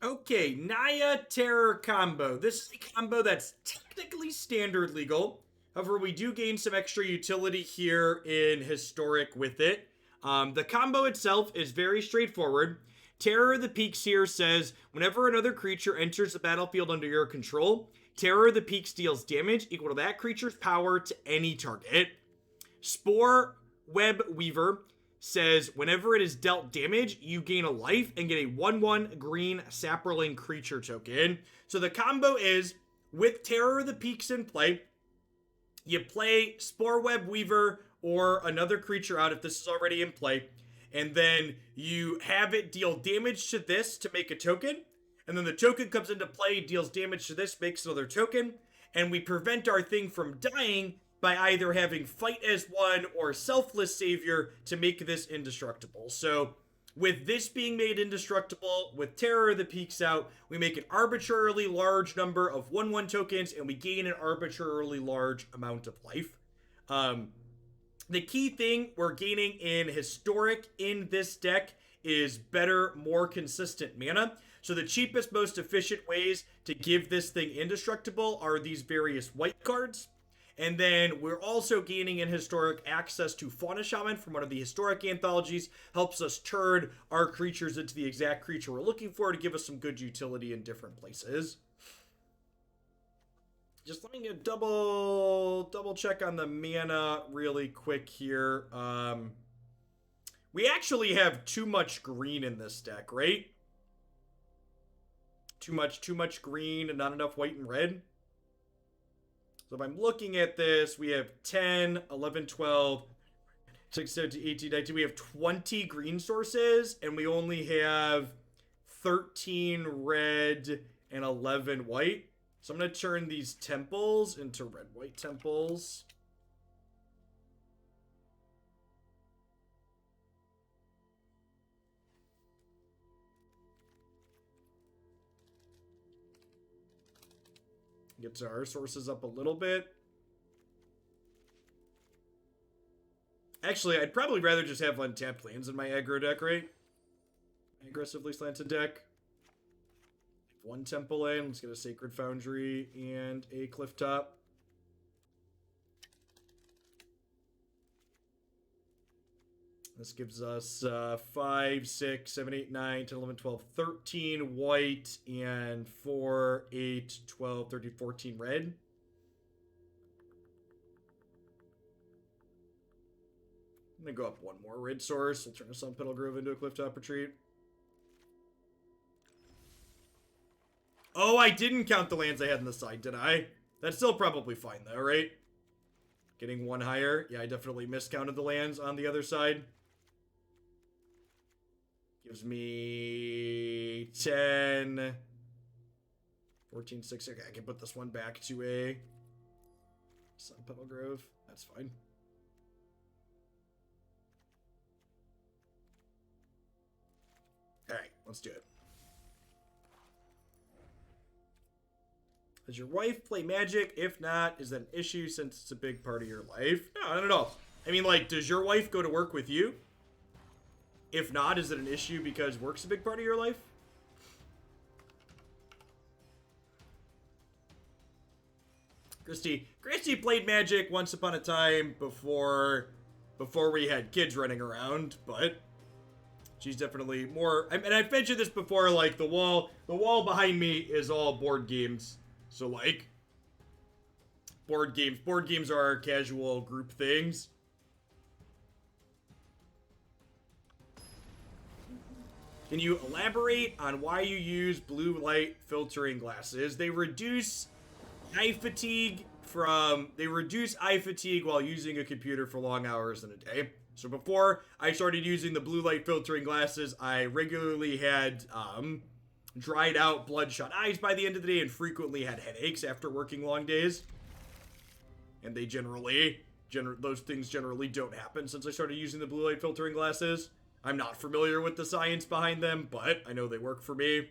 Okay, Naya Terror combo. This is a combo that's technically standard legal. However, we do gain some extra utility here in Historic with it. The combo itself is very straightforward. Terror of the Peaks here says whenever another creature enters the battlefield under your control, Terror of the Peaks deals damage equal to that creature's power to any target. Sporeweb Weaver says whenever it is dealt damage, you gain a life and get a 1/1 green Saproling creature token. So the combo is with Terror of the Peaks in play, you play Sporeweb Weaver or another creature out if this is already in play, and then you have it deal damage to this to make a token, and then the token comes into play, deals damage to this, makes another token, and we prevent our thing from dying by either having Fight as one or Selfless Savior to make this indestructible. So with this being made indestructible, with Terror of the Peaks out, we make an arbitrarily large number of 1/1 tokens, and we gain an arbitrarily large amount of life. The key thing we're gaining in Historic in this deck is better, more consistent mana. So the cheapest, most efficient ways to give this thing indestructible are these various white cards. And then we're also gaining in Historic access to Fauna Shaman from one of the Historic anthologies. Helps us turn our creatures into the exact creature we're looking for to give us some good utility in different places. Just let me get double check on the mana really quick here. We actually have too much green in this deck, right? Too much green and not enough white and red. So if I'm looking at this, we have 10, 11, 12, 6, 17, 18, 19. We have 20 green sources, and we only have 13 red and 11 white. So I'm going to turn these temples into red-white temples. Get our sources up a little bit. Actually, I'd probably rather just have untapped lands in my aggro deck, right? Aggressively slanted deck. One temple in. Let's get a Sacred Foundry and a Clifftop. This gives us 5, 6, 7, 8, 9, 10, 11, 12, 13 white and 4, 8, 12, 13, 14 red. I'm going to go up one more red source. We'll turn a Sunpetal Grove into a Clifftop Retreat. Oh, I didn't count the lands I had on the side, did I? That's still probably fine, though, right? Getting one higher. Yeah, I definitely miscounted the lands on the other side. Gives me 10, 14, 6. Okay, I can put this one back to a Sunpetal Grove. That's fine. Alright, let's do it. Does your wife play Magic? If not, is that an issue since it's a big part of your life? No, not at all. I mean, like, does your wife go to work with you? If not, is it an issue because work's a big part of your life? Christy played Magic once upon a time before we had kids running around, but she's definitely more. And I've mentioned this before. Like the wall behind me is all board games. So like board games are our casual group things. Can you elaborate on why you use blue light filtering glasses? They reduce eye fatigue while using a computer for long hours in a day. So before I started using the blue light filtering glasses, I regularly had dried out bloodshot eyes by the end of the day and frequently had headaches after working long days. And they those things generally don't happen since I started using the blue light filtering glasses. I'm not familiar with the science behind them, but I know they work for me.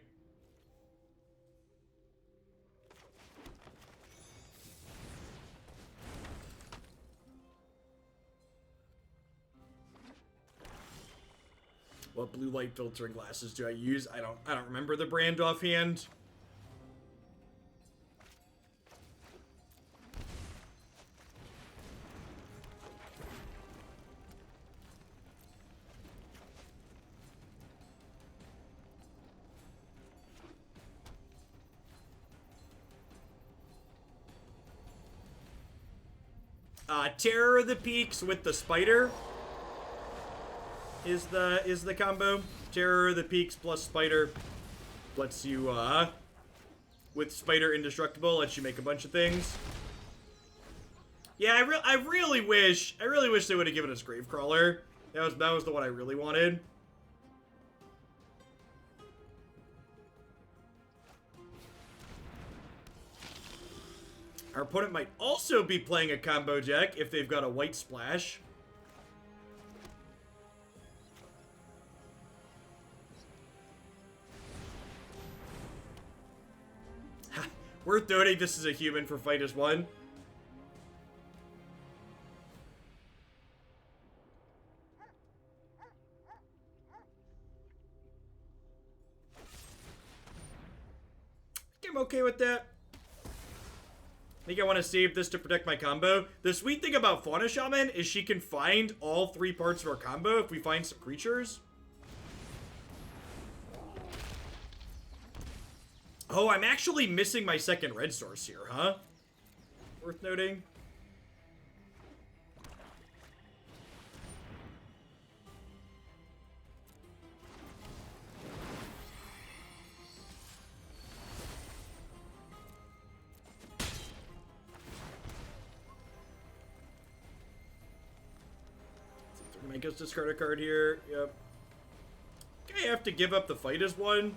What blue light filtering glasses do I use? I don't remember the brand offhand. Terror of the Peaks with the spider is the combo. Terror of the Peaks plus spider lets you with spider indestructible lets you make a bunch of things. Yeah, I really wish they would have given us Gravecrawler. That was the one I really wanted. Our opponent might also be playing a combo deck if they've got a white splash. Worth noting, this is a human for fight as one. I'm okay with that. I think I want to save this to protect my combo. The sweet thing about Fauna Shaman is she can find all 3 parts of our combo if we find some creatures. Oh, I'm actually missing my second red source here, huh? Worth noting. Make us discard a card here. Yep. I have to give up the fight as one.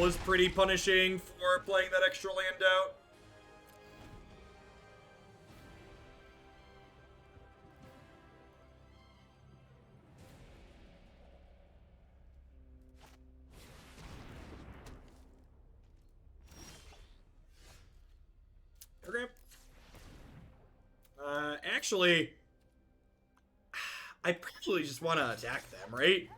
Was pretty punishing for playing that extra land out. Okay. Actually, I probably just want to attack them, right?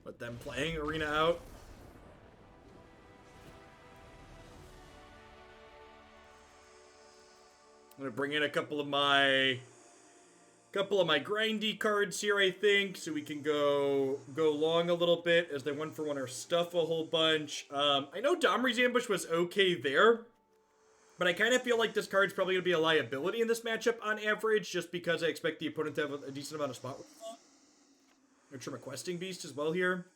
Let them playing Arena out. I'm gonna bring in a couple of my grindy cards here, I think, so we can go long a little bit as they 1-for-1 our stuff a whole bunch. I know Domri's Ambush was okay there, but I kind of feel like this card's probably gonna be a liability in this matchup on average, just because I expect the opponent to have a decent amount of spot removal. Make sure my Questing Beast as well here.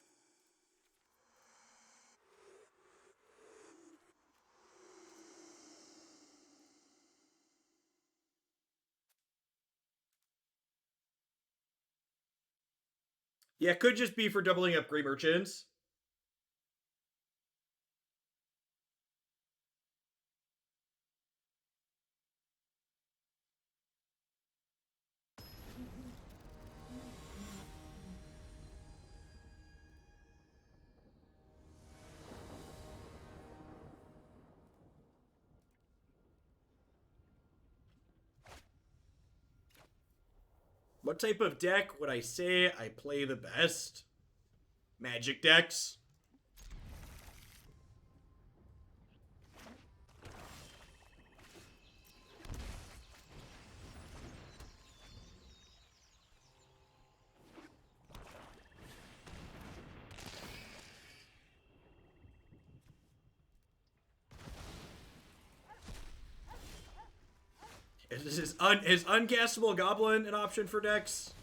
Yeah, it could just be for doubling up Grey Merchants. What type of deck would I say I play the best? Magic decks. Is uncastable Goblin an option for decks?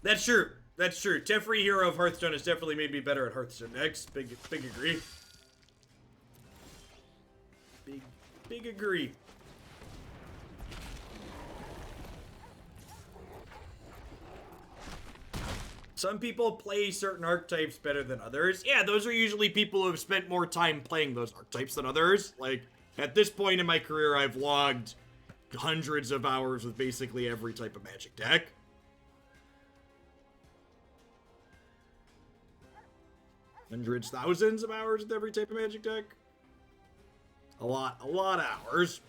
That's true. That's true. Teferi, Hero of Hearthstone, has definitely made me better at Hearthstone decks. Big agree. Big agree. Some people play certain archetypes better than others. Yeah, those are usually people who have spent more time playing those archetypes than others. Like, at this point in my career, I've logged hundreds of hours with basically every type of Magic deck. Hundreds, thousands of hours with every type of Magic deck. A lot of hours.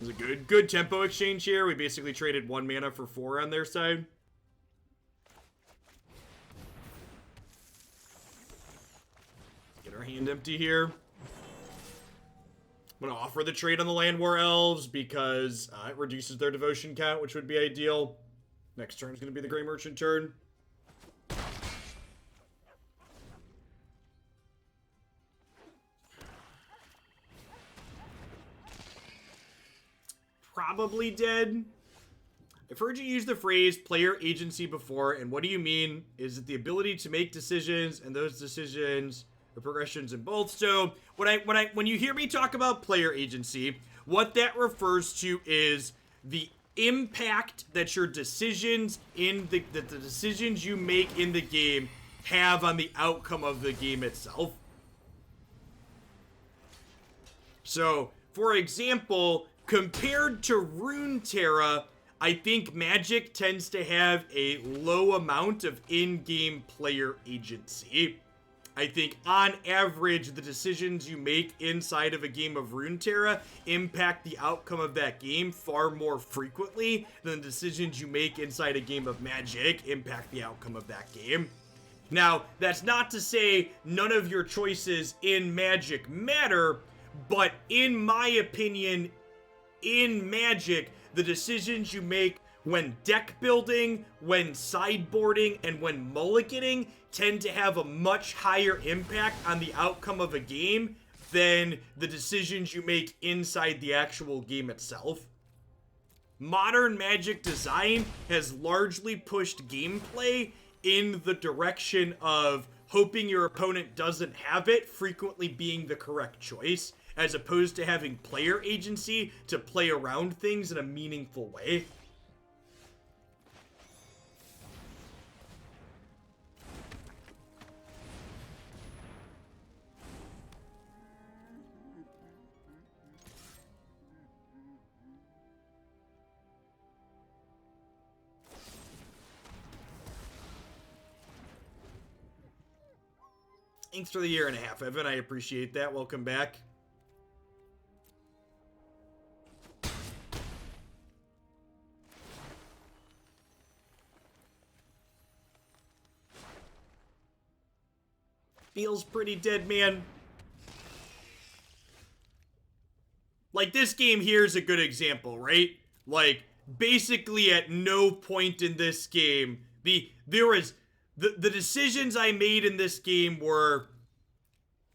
It was a good tempo exchange here. We basically traded 1 mana for 4 on their side. Get our hand empty here. I'm going to offer the trade on the Llanowar Elves because it reduces their devotion count, which would be ideal. Next turn is going to be the Grey Merchant turn. Probably dead. I've heard you use the phrase player agency before, and what do you mean? Is it the ability to make decisions, and those decisions are progressions in both? So when you hear me talk about player agency, what that refers to is the impact that your decisions the decisions you make in the game have on the outcome of the game itself. So, for example, compared to Runeterra, I think Magic tends to have a low amount of in-game player agency. I think, on average, the decisions you make inside of a game of Runeterra impact the outcome of that game far more frequently than the decisions you make inside a game of Magic impact the outcome of that game. Now, that's not to say none of your choices in Magic matter, but in my opinion, in Magic, the decisions you make when deck building, when sideboarding, and when mulliganing tend to have a much higher impact on the outcome of a game than the decisions you make inside the actual game itself. Modern Magic design has largely pushed gameplay in the direction of hoping your opponent doesn't have it frequently being the correct choice, as opposed to having player agency to play around things in a meaningful way. Thanks for the 1.5 years, Evan. I appreciate that. Welcome back. Feels pretty dead, man. Like, this game here is a good example, right? Like, basically at no point in this game, the decisions I made in this game were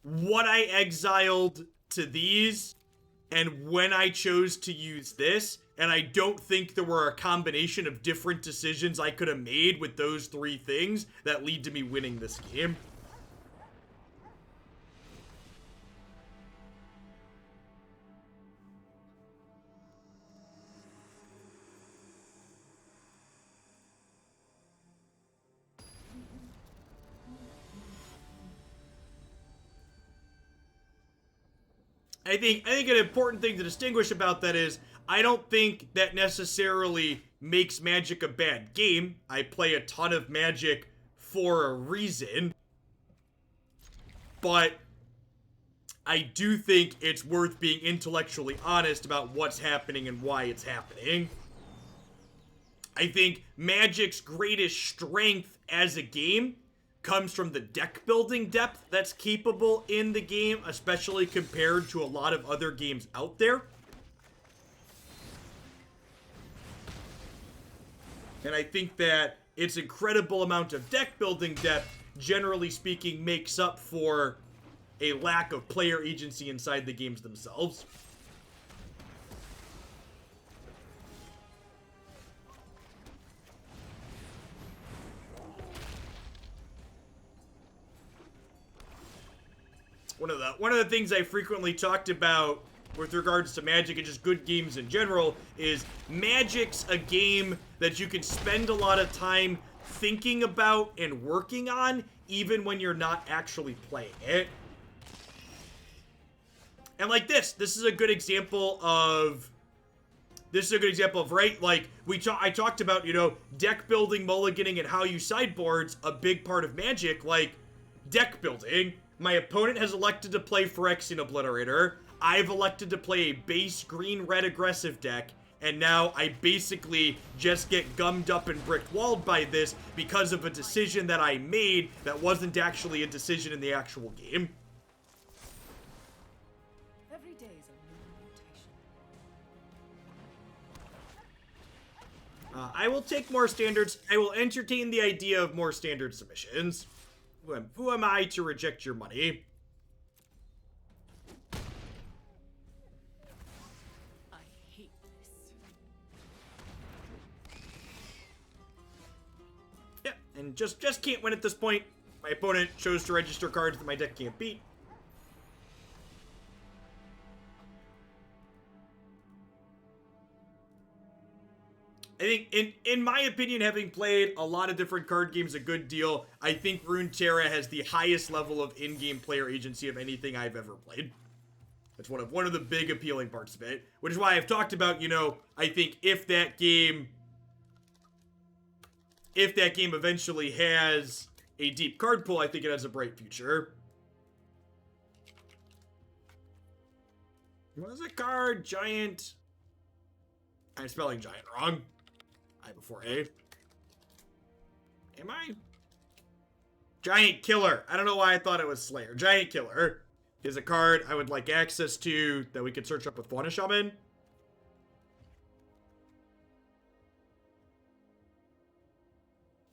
what I exiled to these and when I chose to use this, and I don't think there were a combination of different decisions I could have made with those 3 things that lead to me winning this game. I think an important thing to distinguish about that is I don't think that necessarily makes Magic a bad game. I play a ton of Magic for a reason. But I do think it's worth being intellectually honest about what's happening and why it's happening. I think Magic's greatest strength as a game comes from the deck building depth that's capable in the game, especially compared to a lot of other games out there. And I think that its incredible amount of deck building depth, generally speaking, makes up for a lack of player agency inside the games themselves. one of the things I frequently talked about with regards to Magic and just good games in general is Magic's a game that you can spend a lot of time thinking about and working on even when you're not actually playing it. And like this is a good example of right, like I talked about, you know, deck building, mulliganing, and how you sideboards, a big part of Magic. Like deck building, my opponent has elected to play Phyrexian Obliterator. I've elected to play a base green-red aggressive deck, and now I basically just get gummed up and brick-walled by this because of a decision that I made that wasn't actually a decision in the actual game. Every day is a new mutation. I will take more standards. I will entertain the idea of more standard submissions. Who am I to reject your money? And just can't win at this point. My opponent chose to register cards that my deck can't beat. I think, in my opinion, having played a lot of different card games a good deal, I think Runeterra has the highest level of in-game player agency of anything I've ever played. That's one of the big appealing parts of it, which is why I've talked about, you know, I think if that game eventually has a deep card pool, I think it has a bright future. What is it? Card? Giant? I'm spelling giant wrong. I before A. Am I? Giant Killer. I don't know why I thought it was Slayer. Giant Killer is a card I would like access to that we could search up with Fauna Shaman.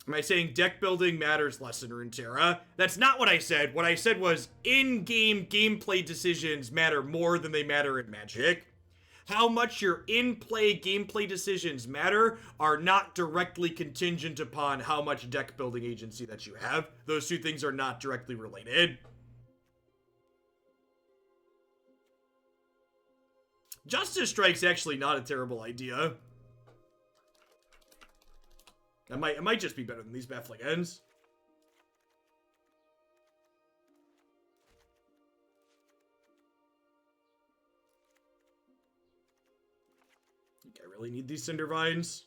Am I saying deck building matters less in Runeterra? That's not what I said. What I said was in-game gameplay decisions matter more than they matter in Magic. How much your in-play gameplay decisions matter are not directly contingent upon how much deck building agency that you have. Those two things are not directly related. Justice Strike's actually not a terrible idea. It might just be better than these Baffling Ends. I think I really need these Cinder Vines.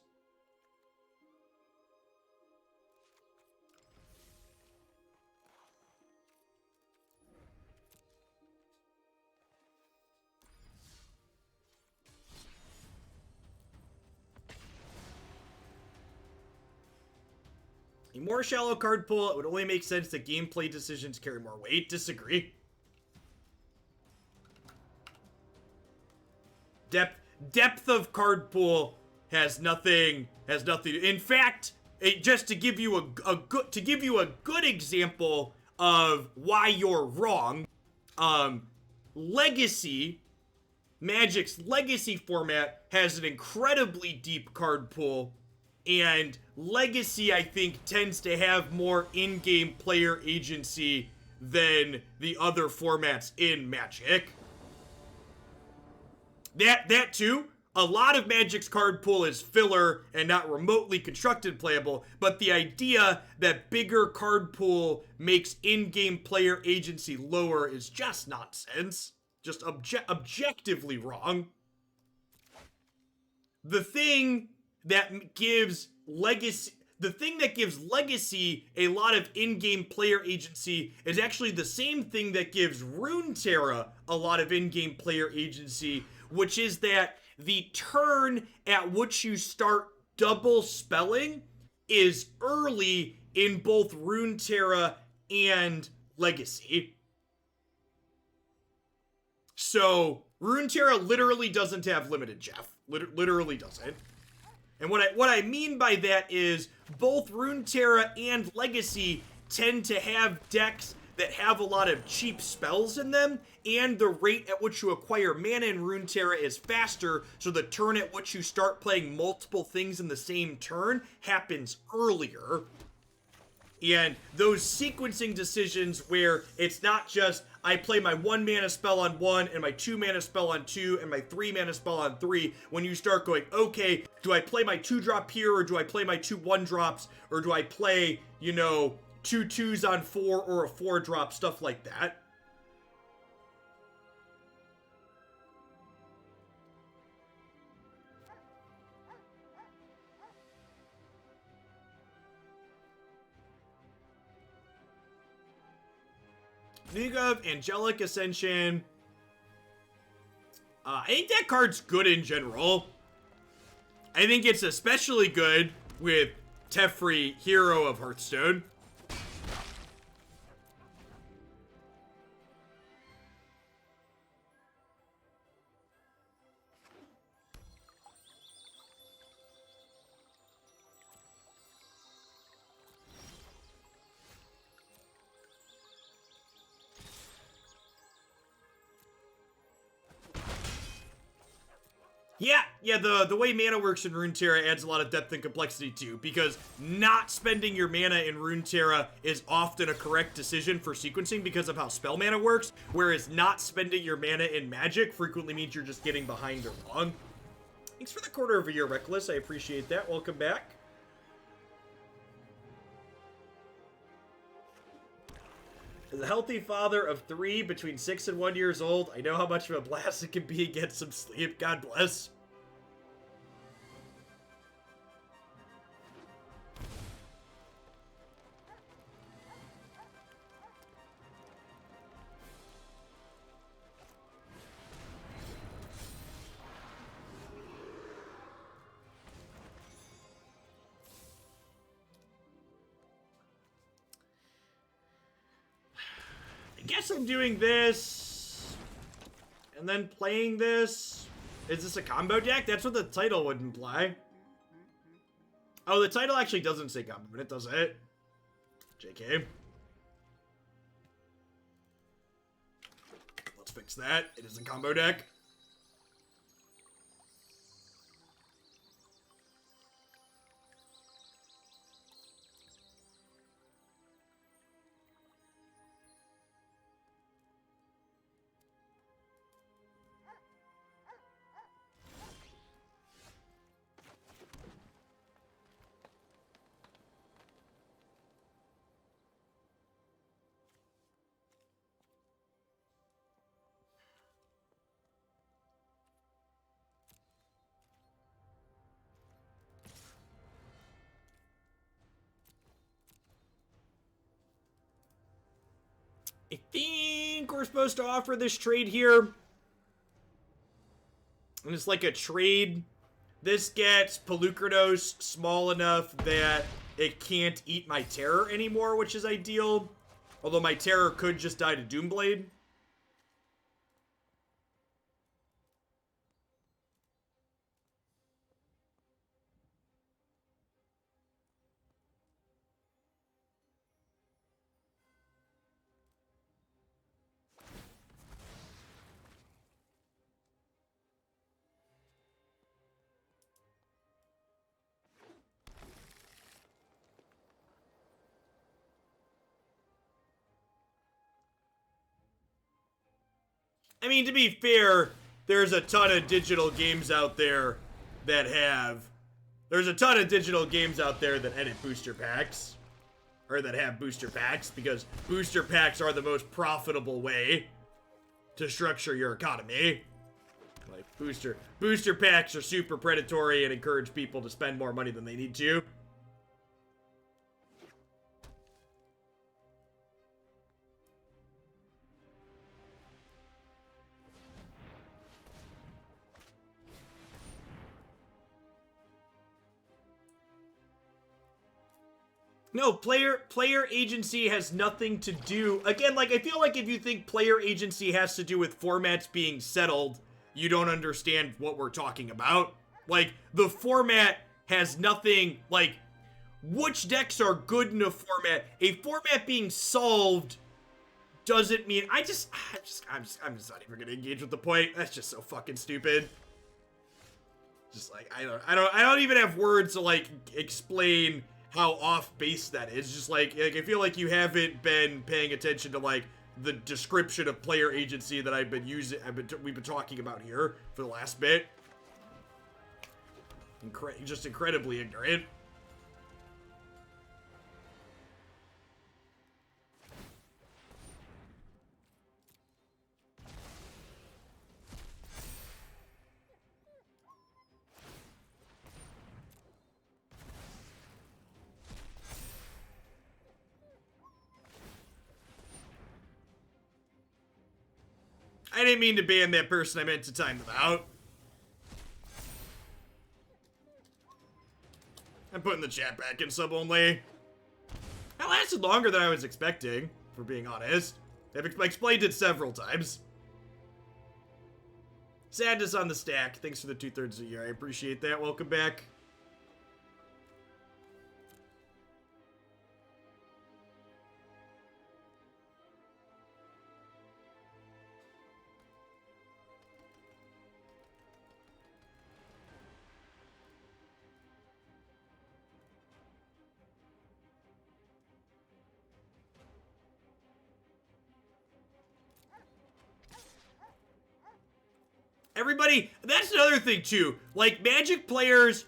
A more shallow card pool, it would only make sense that gameplay decisions carry more weight. Disagree. Depth of card pool has nothing. In fact, just to give you a good example of why you're wrong, Legacy, Magic's Legacy format has an incredibly deep card pool. And Legacy, I think, tends to have more in-game player agency than the other formats in Magic. That too, a lot of Magic's card pool is filler and not remotely constructed playable, but the idea that bigger card pool makes in-game player agency lower is just nonsense. Just objectively wrong. The thing that gives Legacy a lot of in-game player agency is actually the same thing that gives Runeterra a lot of in-game player agency, which is that the turn at which you start double spelling is early in both Runeterra and Legacy. So, Runeterra literally doesn't have limited, Jeff. Literally doesn't. And what I mean by that is both Runeterra and Legacy tend to have decks that have a lot of cheap spells in them, and the rate at which you acquire mana in Runeterra is faster, so the turn at which you start playing multiple things in the same turn happens earlier. And those sequencing decisions where it's not just, I play my 1 mana spell on 1 and my 2 mana spell on 2 and my 3 mana spell on 3, when you start going, okay, do I play my 2-drop here, or do I play my 2 1-drops, or do I play, you know, 2 2s on 4 or a 4-drop, stuff like that. Think of Angelic Ascension. I think that card's good in general. I think it's especially good with Teferi, Hero of Hearthstone. Yeah, the way mana works in Runeterra adds a lot of depth and complexity too, because not spending your mana in Runeterra is often a correct decision for sequencing because of how spell mana works, whereas not spending your mana in Magic frequently means you're just getting behind or wrong. Thanks for the quarter of a year, Reckless. I appreciate that. Welcome back. As a healthy father of 3 between 6 and 1 years old, I know how much of a blast it can be. Get some sleep. God bless. I guess I'm doing this and then playing this. Is this a combo deck? That's what the title would imply. Oh, the title actually doesn't say combo, but it does it. JK. Let's fix that. It is a combo deck. I think we're supposed to offer this trade here. And it's like a trade. This gets Pelucranos small enough that it can't eat my Terror anymore, which is ideal. Although my Terror could just die to Doomblade. I mean, to be fair, there's a ton of digital games out there that have... There's a ton of digital games out there that edit booster packs. Or that have booster packs, because booster packs are the most profitable way to structure your economy. Like, booster packs are super predatory and encourage people to spend more money than they need to. No, player agency has nothing to do... Again, like, I feel like if you think player agency has to do with formats being settled, you don't understand what we're talking about. Like, the format has nothing... Like, which decks are good in a format? A format being solved doesn't mean... I'm just not even gonna engage with the point. That's just so fucking stupid. Just like, I don't even have words to, like, explain how off base that is. Just like I feel like you haven't been paying attention to, like, the description of player agency that I've been using, we've been talking about here for the last bit. Just incredibly ignorant. I didn't mean to ban that person, I meant to time them out. I'm putting the chat back in sub only. That lasted longer than I was expecting, for being honest. I've explained it several times. Sadness on the stack. Thanks for the 2/3 a year. I appreciate that. Welcome back. Everybody, that's another thing too. Like, Magic players,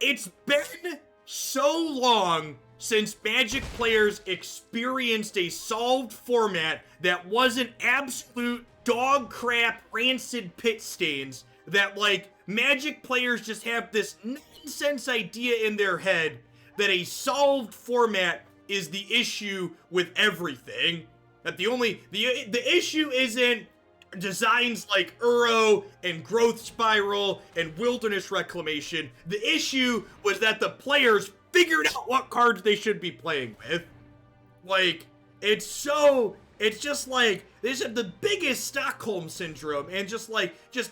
it's been so long since Magic players experienced a solved format that wasn't absolute dog crap, rancid pit stains, that, like, Magic players just have this nonsense idea in their head that a solved format is the issue with everything. That the issue isn't designs like Uro and Growth Spiral and Wilderness Reclamation. The issue was that the players figured out what cards they should be playing with. Like, it's just like, they just have the biggest Stockholm Syndrome and just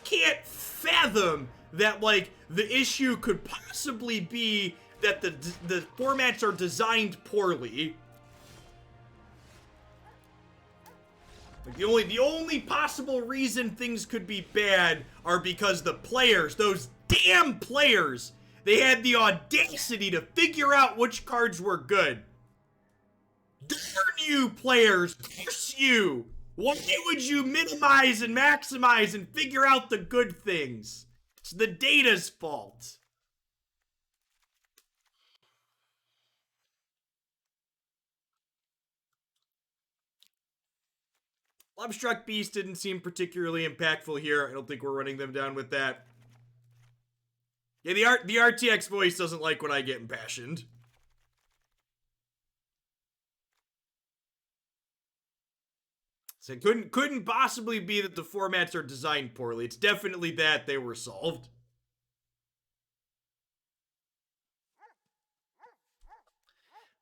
can't fathom that, like, the issue could possibly be that the formats are designed poorly. Like, the only possible reason things could be bad are because the players, those damn players, they had the audacity to figure out which cards were good. Darn you, players! Curse you! Why would you minimize and maximize and figure out the good things? It's the data's fault. Lovestruck Beast didn't seem particularly impactful here. I don't think we're running them down with that. Yeah, the RTX voice doesn't like when I get impassioned. So it couldn't possibly be that the formats are designed poorly. It's definitely that they were solved.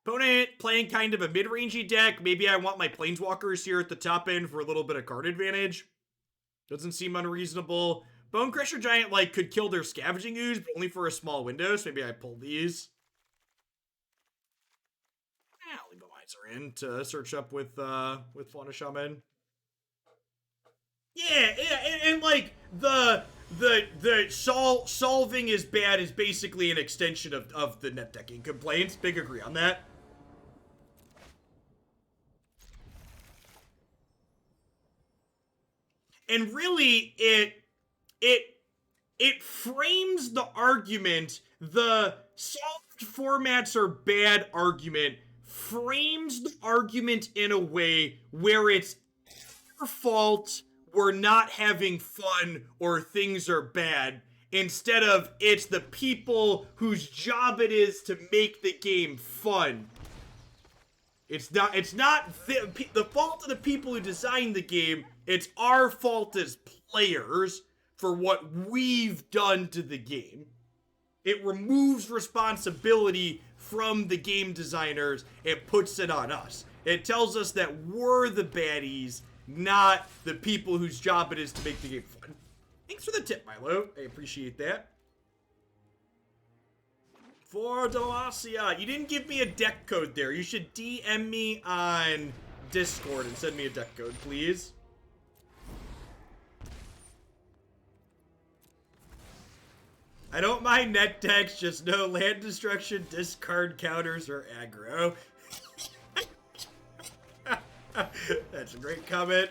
Opponent playing kind of a mid-rangey deck. Maybe I want my Planeswalkers here at the top end for a little bit of card advantage. Doesn't seem unreasonable. Bonecrusher Giant, like, could kill their Scavenging Ooze, but only for a small window, so maybe I pull these. I'll leave the Miser in to search up with Fauna Shaman. Yeah, and like, the solving is bad is basically an extension of the net decking complaints. Big agree on that. And really, it frames the argument, the solved formats are bad argument, frames the argument in a way where it's our fault we're not having fun or things are bad, instead of it's the people whose job it is to make the game fun. It's not the fault of the people who designed the game. It's our fault as players for what we've done to the game. It removes responsibility from the game designers and puts it on us. It tells us that we're the baddies, not the people whose job it is to make the game fun. Thanks for the tip, Milo. I appreciate that. For Delacia, you didn't give me a deck code there. You should DM me on Discord and send me a deck code, please. I don't mind net decks, just no land destruction, discard counters, or aggro. That's a great comment.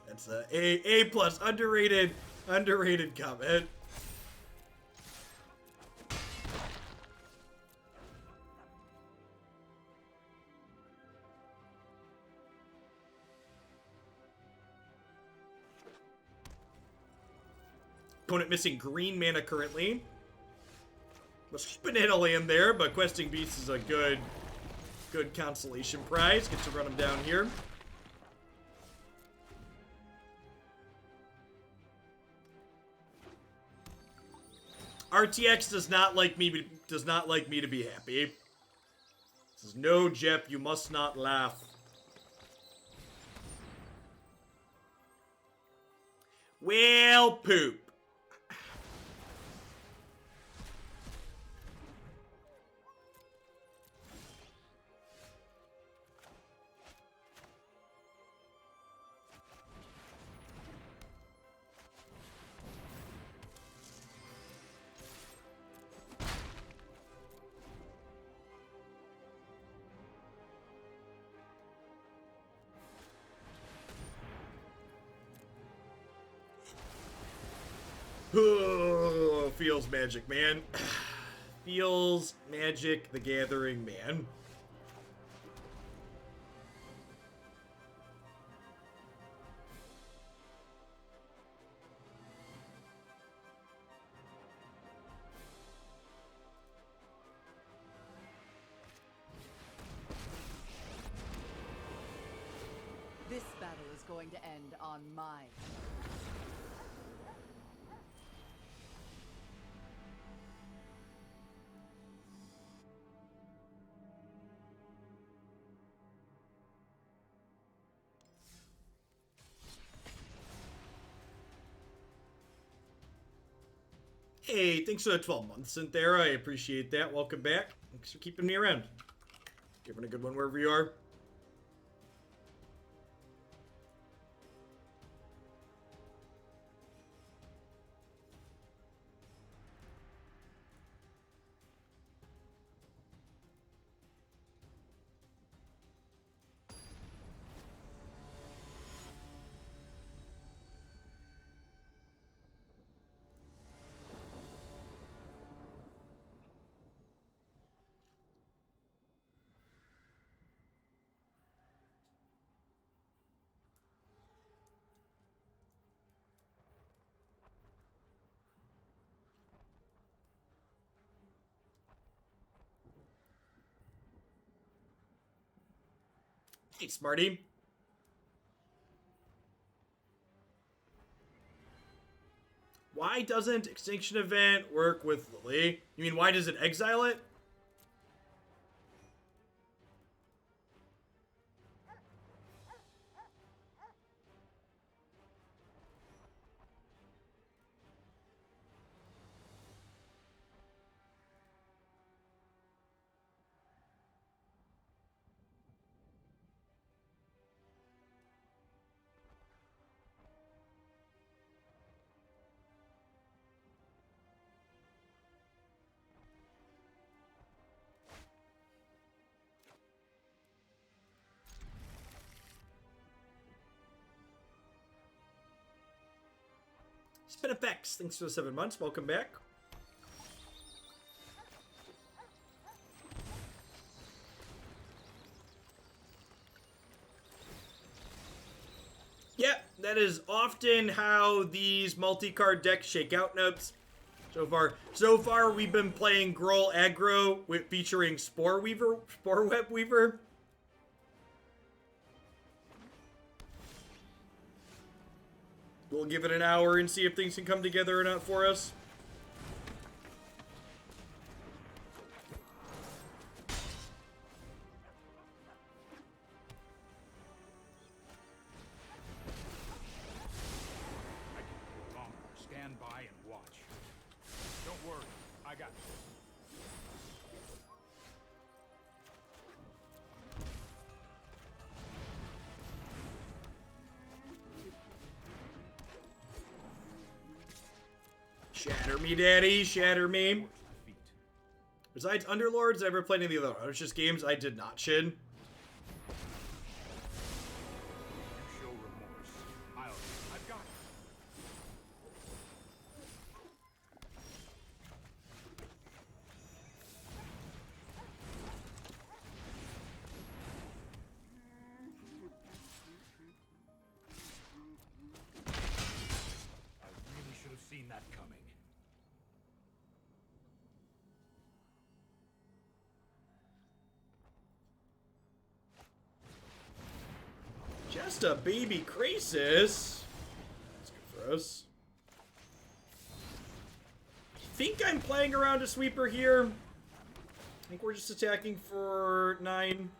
That's a A plus, underrated comment. Opponent missing green mana currently. Was banana land there, but Questing Beast is a good consolation prize. Get to run him down here. RTX does not like me to be happy. This is no, Jep, you must not laugh. Well, poop. Oh, feels magic, man. Feels Magic the Gathering, man. This battle is going to end on my. Hey, thanks for the 12 months, Cynthia. I appreciate that. Welcome back. Thanks for keeping me around. Giving a good one wherever you are. Hey, Smarty. Why doesn't Extinction Event work with Lily? You mean, why does it exile it? Spin Effects, thanks for the 7 months. Welcome back. Yep, that is often how these multi-card decks shake out, Nubs. So far, we've been playing Gruul aggro featuring Sporeweb Weaver. We'll give it an hour and see if things can come together or not for us. Stand by and watch. Don't worry, I got this. Shatter me, daddy, shatter me. Besides Underlords, I ever played any of the other just games I did not shin. Just a baby Krasis. That's good for us. I think I'm playing around a sweeper here. I think we're just attacking for 9.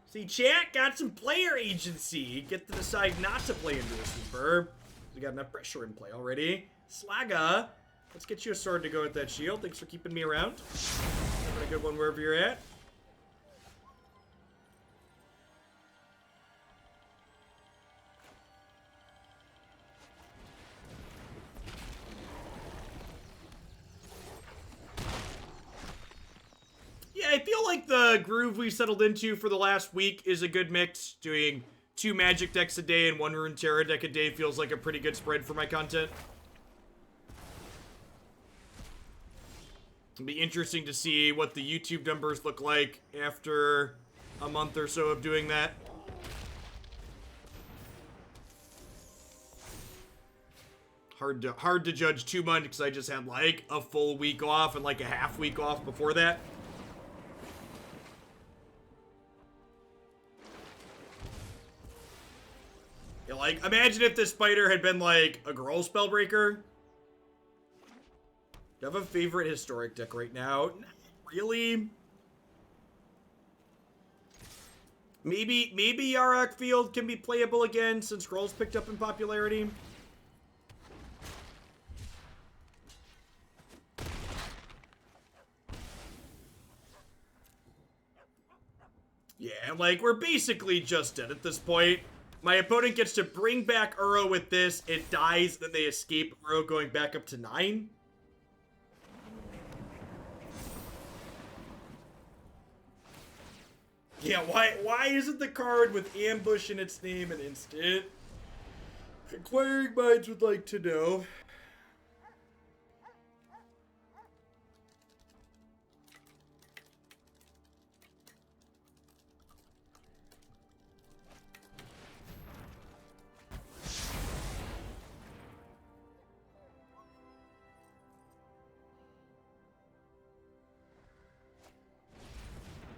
See, chat got some player agency. Get to decide not to play into a sweeper. We got enough pressure in play already. Slaga, let's get you a sword to go with that shield. Thanks for keeping me around. Having a good one wherever you're at. Yeah, I feel like the groove we settled into for the last week is a good mix. Doing 2 Magic decks a day and 1 Runeterra deck a day feels like a pretty good spread for my content. It'll be interesting to see what the YouTube numbers look like after a month or so of doing that. Hard to judge too much because I just had like a full week off and like a half week off before that. Yeah, like, imagine if this spider had been like a girl spellbreaker. Do you have a favorite historic deck right now? Not really. Maybe Yarok Field can be playable again since Scrolls picked up in popularity. Yeah, like, we're basically just dead at this point. My opponent gets to bring back Uro with this. It dies, then they escape Uro going back up to 9. Yeah, why isn't the card with ambush in its name an instant? Inquiring minds would like to know.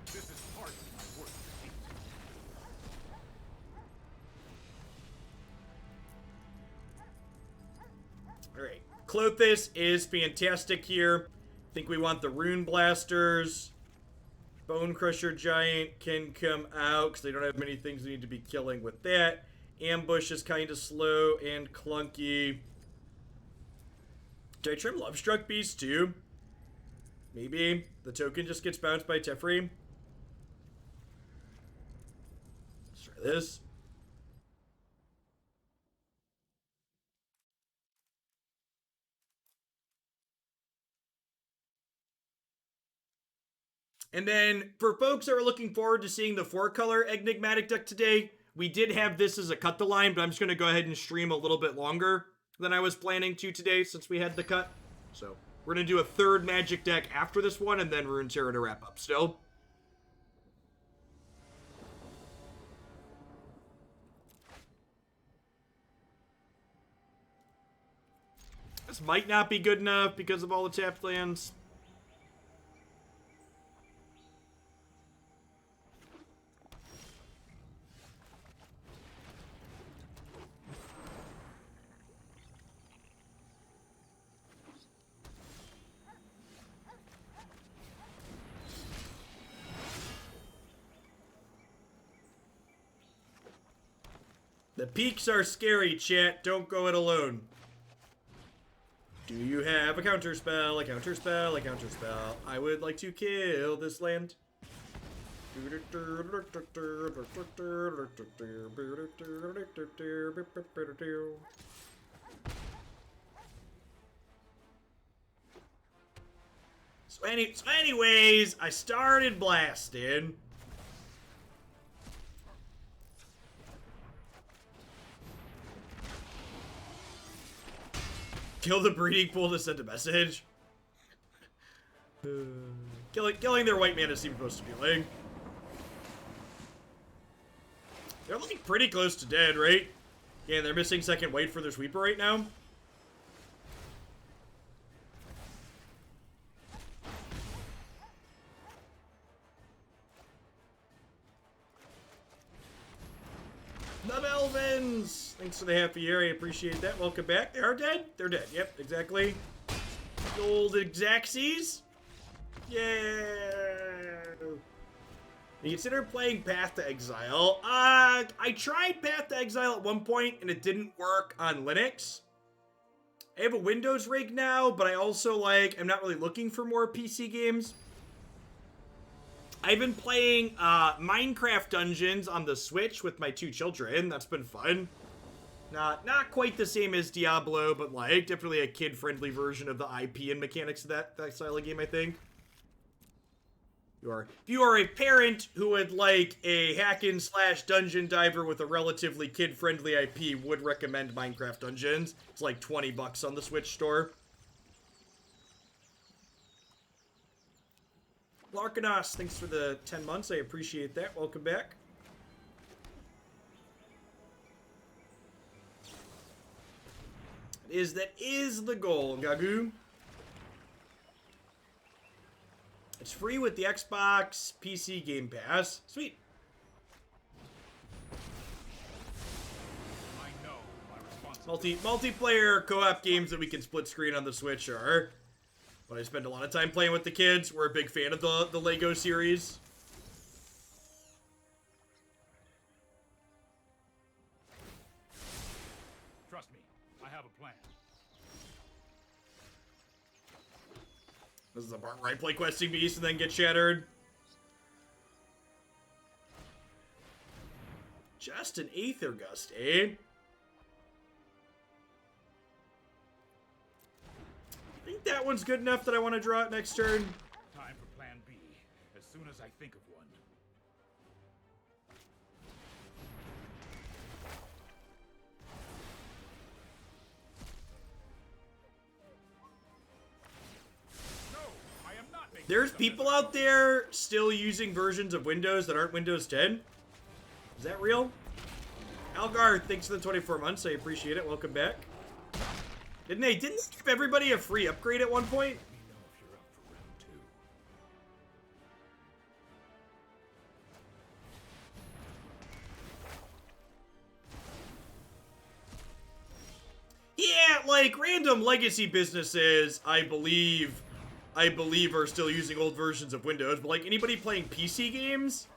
This is part of my work. Alright, Klothys is fantastic here. I think we want the Ruinblasters. Bonecrusher Giant can come out because they don't have many things we need to be killing with that. Ambush is kind of slow and clunky. Did I trim Lovestruck Beast too? Maybe. The token just gets bounced by Teferi. Let's try this. And then, for folks that are looking forward to seeing the 4-color Enigmatic deck today, we did have this as a cut the line, but I'm just going to go ahead and stream a little bit longer than I was planning to today since we had the cut. So, we're going to do a 3rd Magic deck after this one, and then Runeterra to wrap up still. This might not be good enough because of all the tapped lands. The peaks are scary, chat. Don't go it alone. Do you have a counterspell, a counterspell, a counterspell? I would like to kill this land. So anyways, I started blasting. Kill the breeding pool to send a message. Killing their white mana seems most appealing. They're looking pretty close to dead, right? Yeah, and they're missing second white for their sweeper right now. Sylvans! Thanks for the half a year. I appreciate that. Welcome back. They are dead? They're dead. Yep, exactly. The old Exaxes. Yeah. You consider playing Path to Exile? I tried Path to Exile at one point and it didn't work on Linux. I have a Windows rig now, but I also I'm not really looking for more PC games. I've been playing Minecraft Dungeons on the Switch with my 2 children. That's been fun. Not quite the same as Diablo, but definitely a kid-friendly version of the IP and mechanics of that style of game, I think. If you are a parent who would like a hack-and-slash dungeon diver with a relatively kid-friendly IP, would recommend Minecraft Dungeons. It's like $20 on the Switch store. Larkanos, thanks for the 10 months. I appreciate that. Welcome back. That is the goal, Gagu. It's free with the Xbox PC Game Pass. Sweet. I know my Multiplayer co-op games that we can split screen on the Switch are. But I spend a lot of time playing with the kids. We're a big fan of the Lego series. Trust me, I have a plan. This is the part where I play Questing Beast and then get shattered. Just an Aether Gust, eh? I think that one's good enough that I want to draw it next turn. Time for plan B, as soon as I think of one. No, I am not making There's people out there still using versions of Windows that aren't Windows 10. Is that real? Algar, thanks for the 24 months. I appreciate it. Welcome back. Didn't they give everybody a free upgrade at one point? Let me know if you're up for round 2. Yeah, random legacy businesses, I believe are still using old versions of Windows, but anybody playing PC games?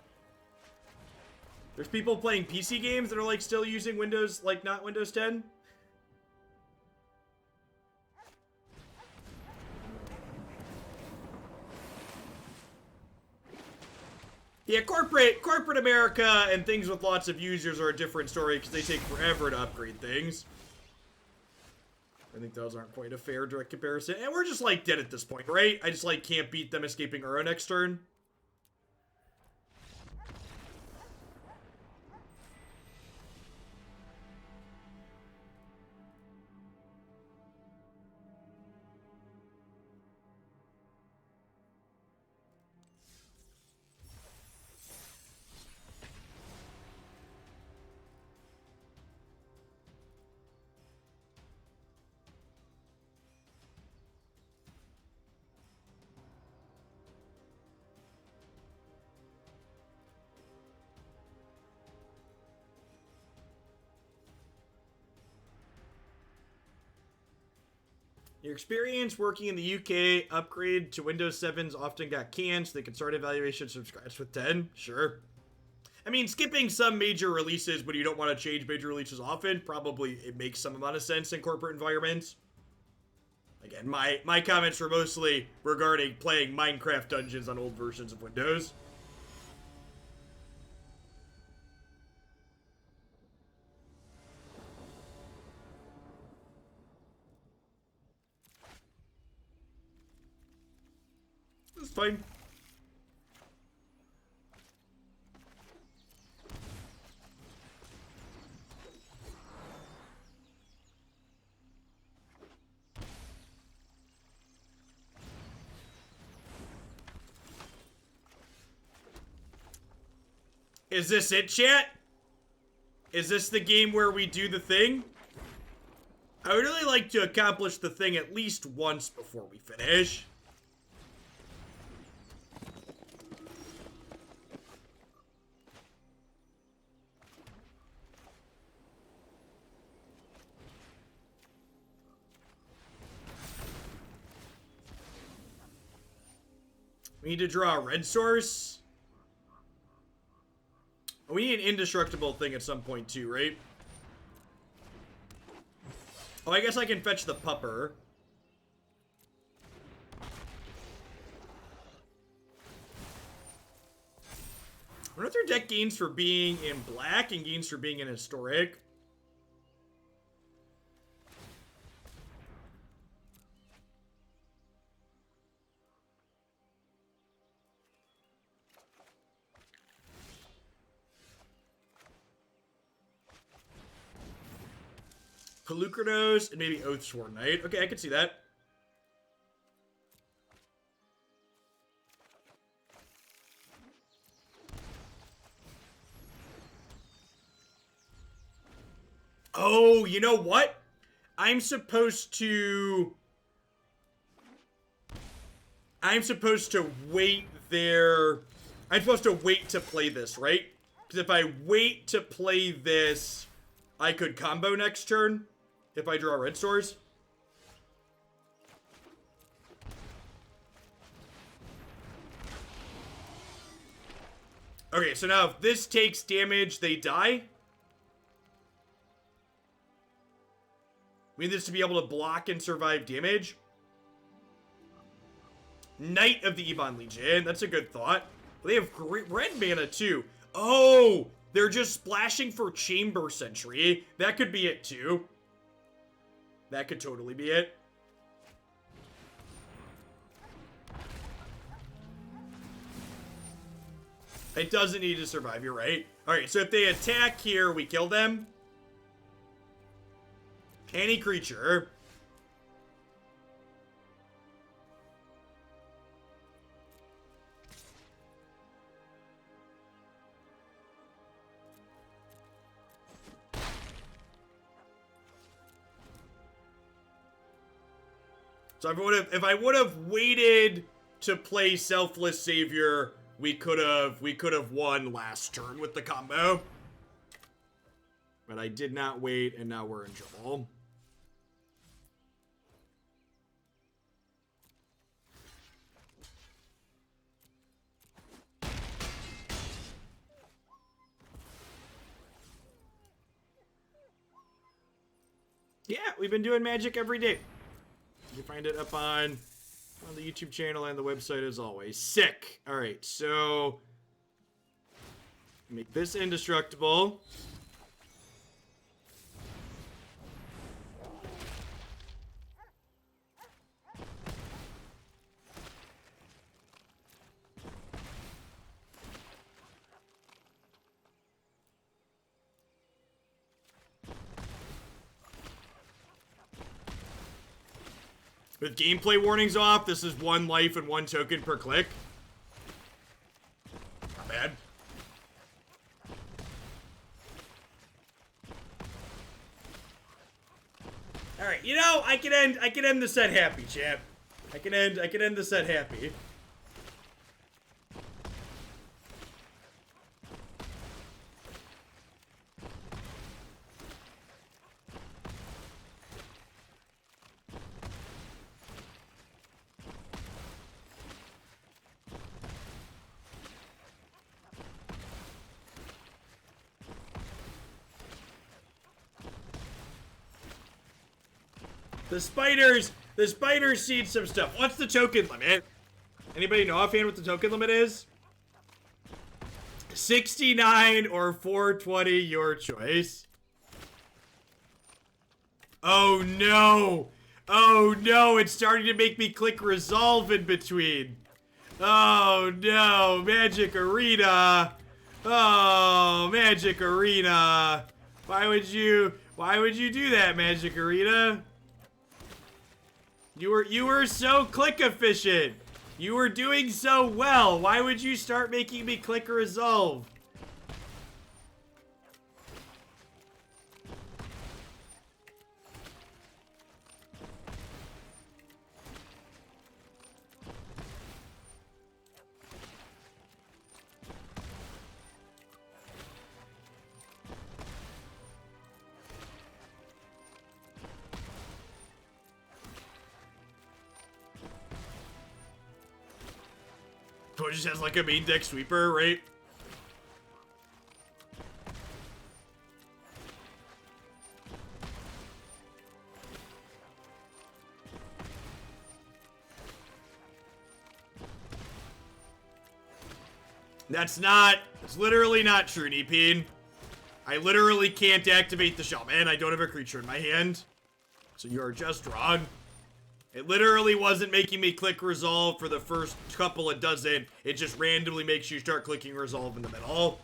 There's people playing PC games that are still using Windows, not Windows 10? Yeah, corporate America and things with lots of users are a different story because they take forever to upgrade things. I think those aren't quite a fair direct comparison. And we're just dead at this point, right? I just can't beat them escaping Uro next turn. Your experience working in the UK, upgrade to Windows 7s often got canned, so they can start evaluations from scratch with 10. Sure. I mean, skipping some major releases when you don't want to change major releases often, probably it makes some amount of sense in corporate environments. Again, my comments were mostly regarding playing Minecraft Dungeons on old versions of Windows. It's fine. Is this it, chat? Is this the game where we do the thing? I would really like to accomplish the thing at least once before we finish. We need to draw a red source. Oh, we need an indestructible thing at some point too, right? Oh, I guess I can fetch the pupper. I wonder if their deck gains for being in black and gains for being in historic. Pelucranos and maybe Oathsworn Knight. Okay, I can see that. Oh, you know what? I'm supposed to wait there. I'm supposed to wait to play this, right? Because if I wait to play this, I could combo next turn if I draw red source. Okay, so now if this takes damage, they die. We need this to be able to block and survive damage. Knight of the Ebon Legion. That's a good thought. They have great red mana too. Oh, they're just splashing for Chamber Sentry. That could be it too. That could totally be it. It doesn't need to survive, you're right. Alright, so if they attack here, we kill them. Any creature. So if I would have waited to play Selfless Savior, we could have won last turn with the combo. But I did not wait, and now we're in trouble. Yeah, we've been doing Magic every day. You can find it up on the YouTube channel and the website as always. Sick. All right, so make this indestructible. With gameplay warnings off, this is 1 life and 1 token per click. Not bad. All right, you know, I can end the set happy, champ. I can end the set happy. The spiders seed some stuff. What's the token limit? Anybody know offhand what the token limit is? 69 or 420, your choice. Oh no! Oh no, it's starting to make me click resolve in between. Oh no, Magic Arena. Oh, Magic Arena. Why would you do that, Magic Arena? You were so click efficient. You were doing so well. Why would you start making me click resolve? It just has like a main deck sweeper, right? It's literally not true, Neepeen. I literally can't activate the Shaman. I don't have a creature in my hand. So you are just wrong. It literally wasn't making me click resolve for the first couple of dozen. It just randomly makes you start clicking resolve in the middle.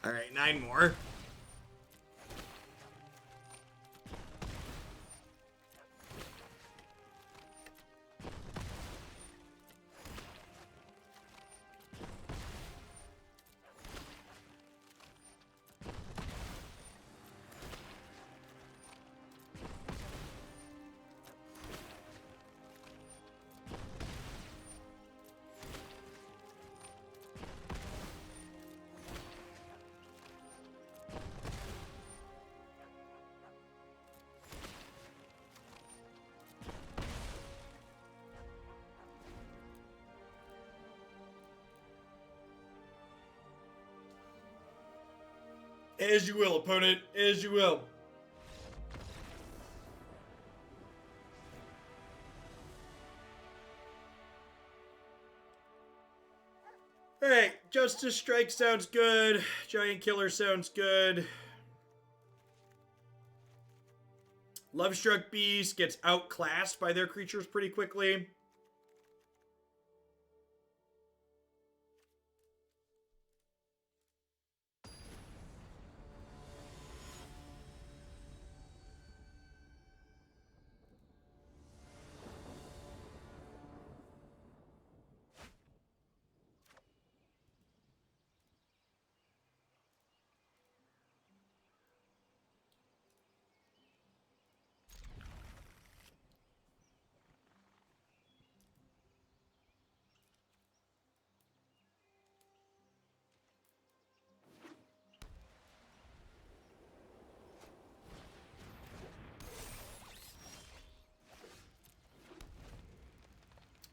Alright, 9 more. As you will, opponent. As you will. Alright, Justice Strike sounds good. Giant Killer sounds good. Lovestruck Beast gets outclassed by their creatures pretty quickly.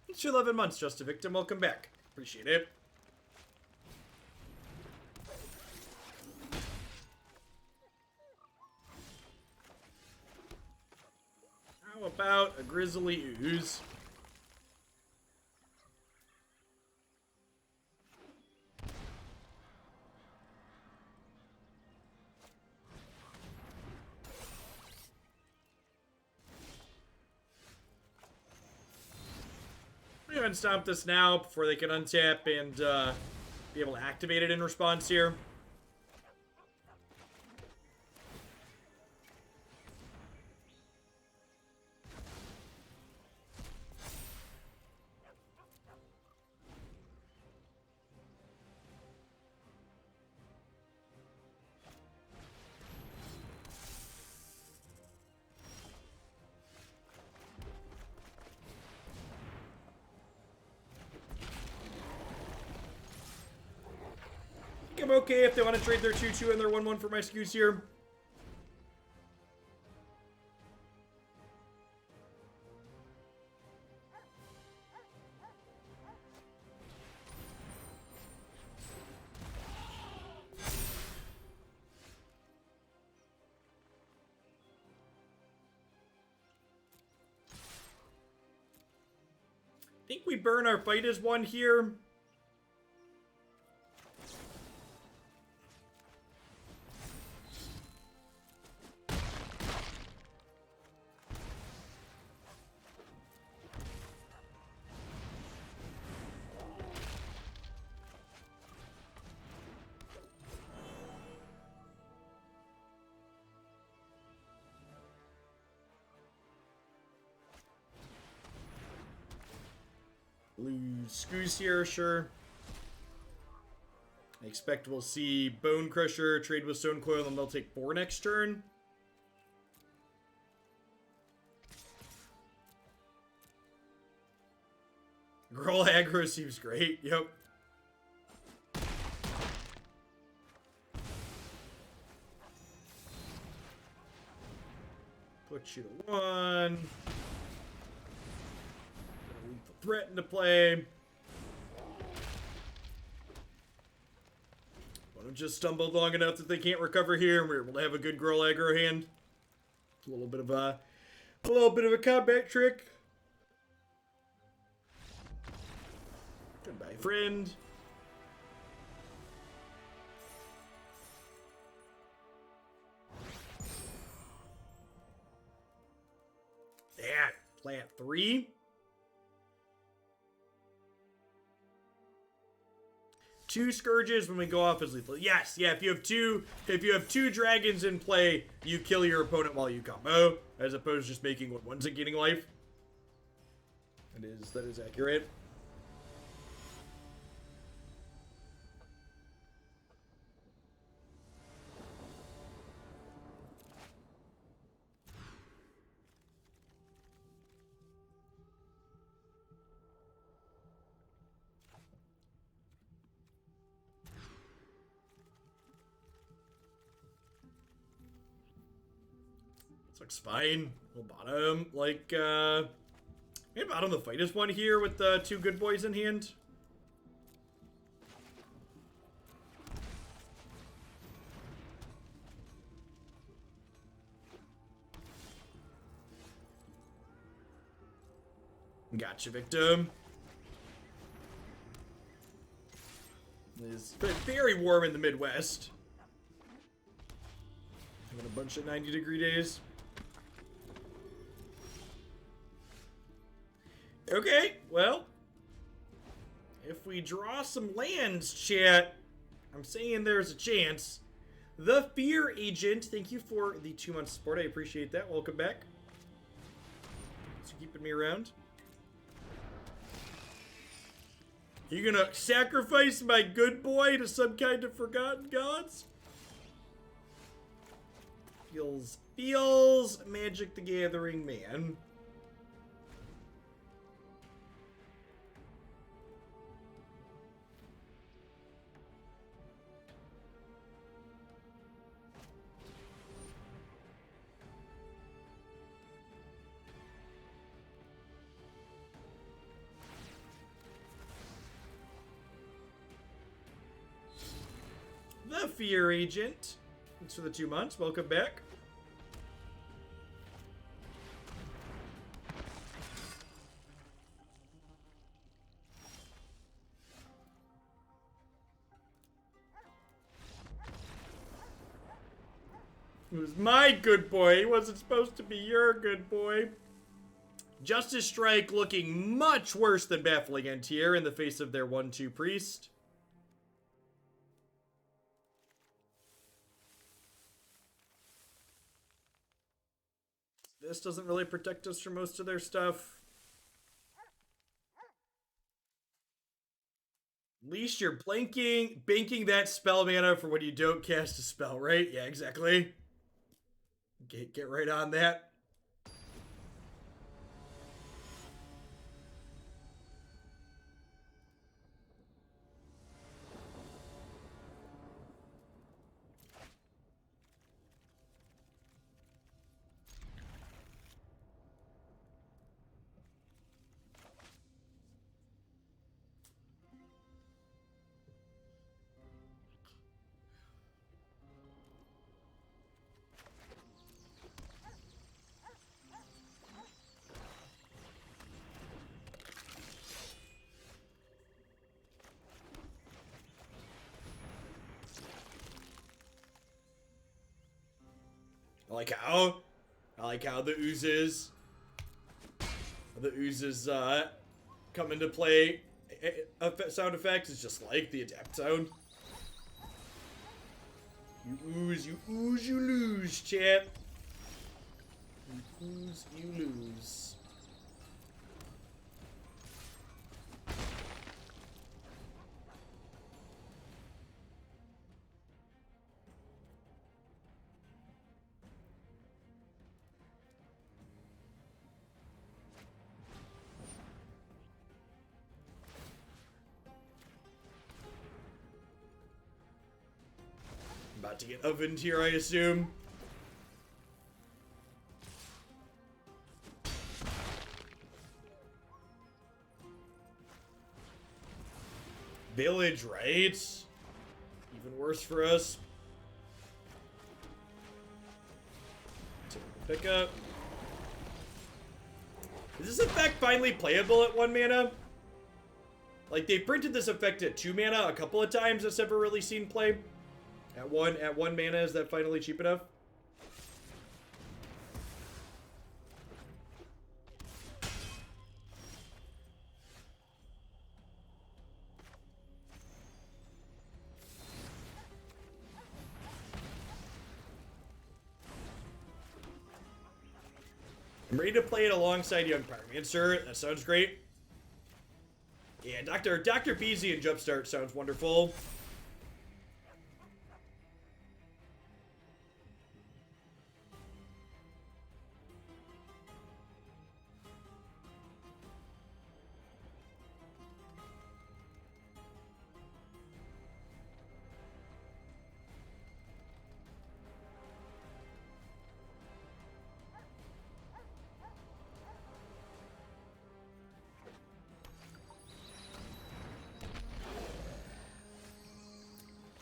It's your 11 months, Just a Victim. Welcome back. Appreciate it. How about a Grizzly Ooze? I'm gonna stomp this now before they can untap and be able to activate it in response here. I'm okay if they want to trade their 2-2 and their 1-1 for my skews here. I think we burn our fight as one here. Lose Scoos here, sure. I expect we'll see Bonecrusher trade with Stone Coil and they'll take 4 next turn. Girl aggro seems great, yep. Put you to 1. Lethal threat into play. One have just stumbled long enough that they can't recover here, and we're able to have a good girl aggro hand. A little bit of a combat trick. Goodbye, friend. That plant 3. 2 scourges when we go off as lethal. Yes, yeah. If you have two dragons in play, you kill your opponent while you combo, as opposed to just making ones and gaining life. That is accurate. This looks fine. We'll bottom, maybe bottom the fight is one here with the 2 good boys in hand. Gotcha, victim. It's very warm in the Midwest. Having a bunch of 90-degree days. Okay, well, if we draw some lands, chat, I'm saying there's a chance. The Fear Agent, thank you for the 2-month support. I appreciate that. Welcome back. Thanks for keeping me around. You gonna sacrifice my good boy to some kind of forgotten gods? Feels Magic the Gathering, man. The Fear Agent. Thanks for the 2 months. Welcome back. It was my good boy. He wasn't supposed to be your good boy. Justice Strike looking much worse than Baffling Entier in the face of their 1/2 priest. This doesn't really protect us from most of their stuff. At least you're banking that spell mana for when you don't cast a spell, right? Yeah, exactly. Get right on that. I like how the oozes come into play. Sound effects is just like the adapt sound. You ooze, you lose, chat. You ooze, you lose. About to get ovened here, I assume. Village, right? Even worse for us. Pick up. Is this effect finally playable at 1 mana? Like, they printed this effect at 2 mana a couple of times. That's never really seen play. At one mana, is that finally cheap enough? I'm ready to play it alongside Young Pyromancer. That sounds great. Yeah, Dr. Beezy and Jumpstart sounds wonderful.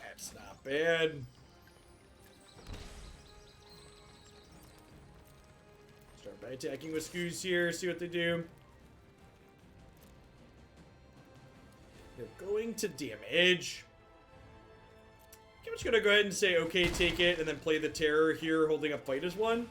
That's not bad. Start by attacking with Scoos here, see what they do. They're going to damage. I'm just gonna go ahead and say, okay, take it, and then play the Terror here, holding up Fight as 1.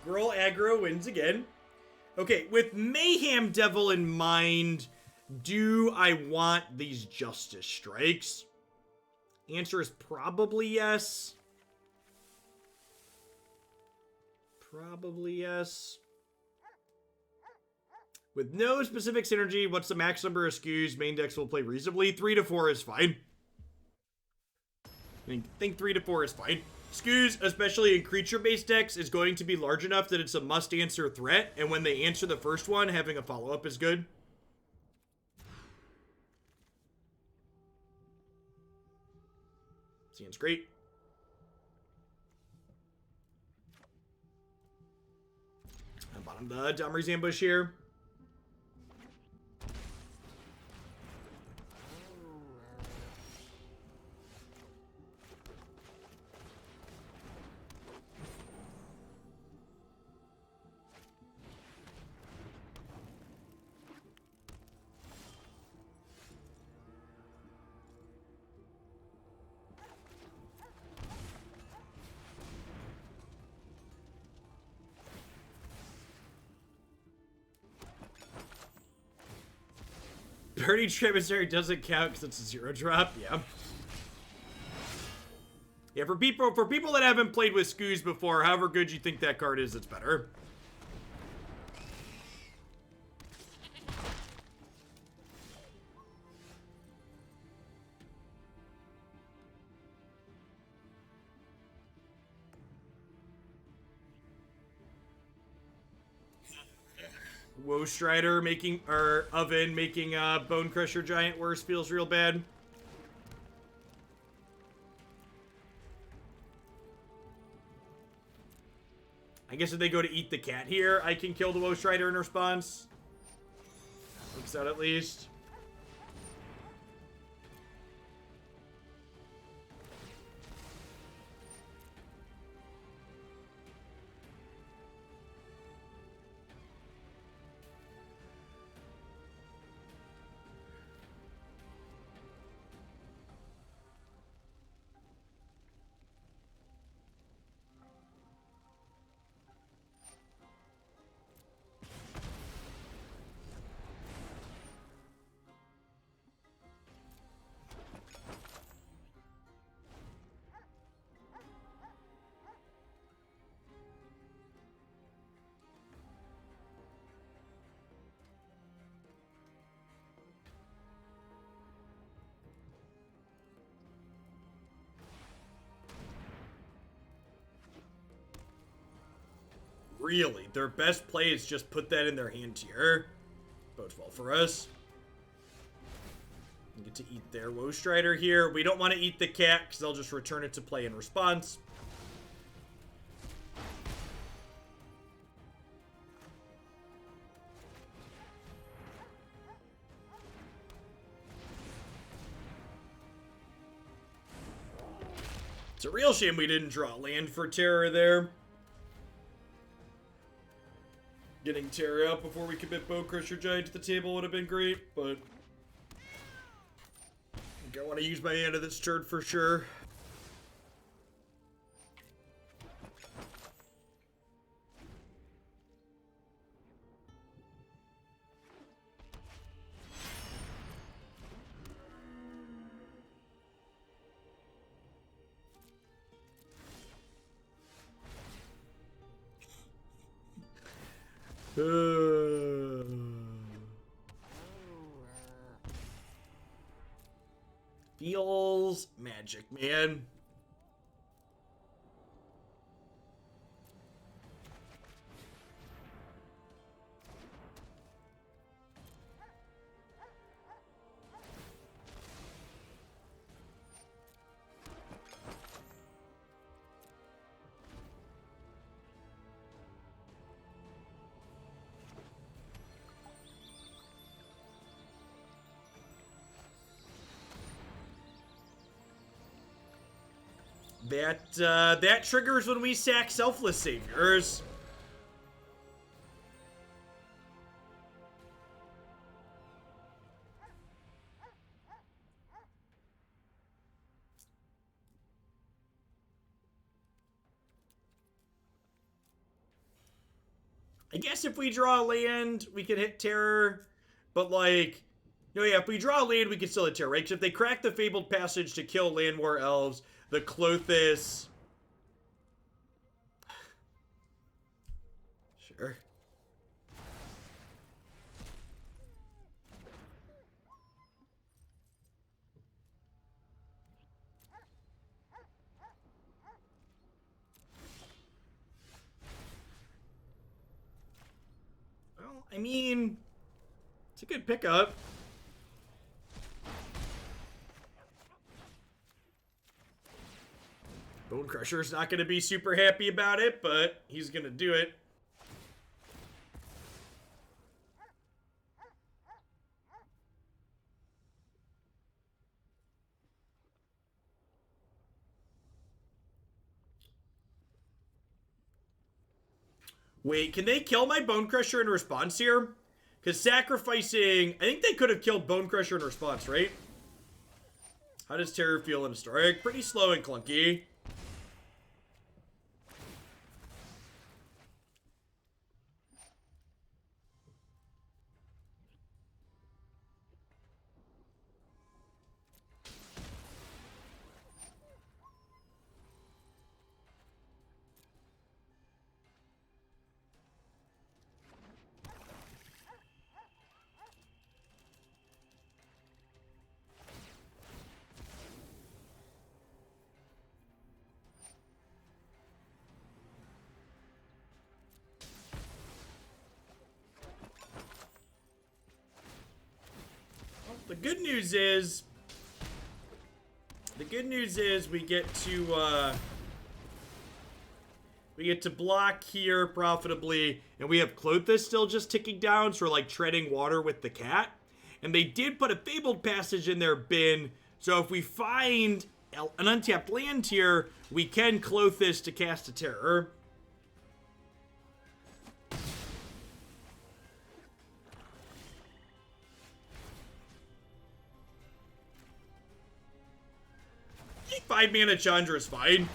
Girl aggro wins again. Okay, with Mayhem Devil in mind, do I want these Justice Strikes? Answer is probably yes. Probably yes. With no specific synergy, what's the max number of SKUs main decks will play reasonably? 3 to 4 is fine. I think 3 to 4 is fine. SKUs, especially in creature-based decks, is going to be large enough that it's a must-answer threat, and when they answer the first one, having a follow-up is good. Seems great. Bottom the Domri's ambush here. Dirty Tributary doesn't count because it's a 0 drop. Yeah. Yeah, for people that haven't played with SKUs before, however good you think that card is, it's better. Woe Strider making, or Oven making Bonecrusher Giant worse feels real bad. I guess if they go to eat the cat here, I can kill the Woe Strider in response. Looks out at least. really. Their best play is just put that in their hand tier. Bodes well for us. We get to eat their Woe Strider here. We don't want to eat the cat because they'll just return it to play in response. It's a real shame we didn't draw land for Terror there. Getting Terror out before we commit Bonecrusher Giant to the table would have been great, but I think I want to use my hand of this turn for sure. Feels magic, man. That triggers when we sack Selfless Saviors. I guess if we draw a land, we can hit Terror, but like, no, yeah, if we draw a land, we can still hit Terror, right? Because if they crack the Fabled Passage to kill Llanowar Elves, the Klothys. Sure. Well, I mean, it's a good pickup. Bonecrusher's not going to be super happy about it, but he's going to do it. Wait, can they kill my Bonecrusher in response here? Because sacrificing... I think they could have killed Bonecrusher in response, right? How does Terror feel in Historic? Pretty slow and clunky. The good news is we get to block here profitably, and we have Klothys still just ticking down, so we're like treading water with the cat. And they did put a Fabled Passage in their bin, so if we find an untapped land here, we can Klothys to cast a Terror. I think 5-mana Chandra is fine.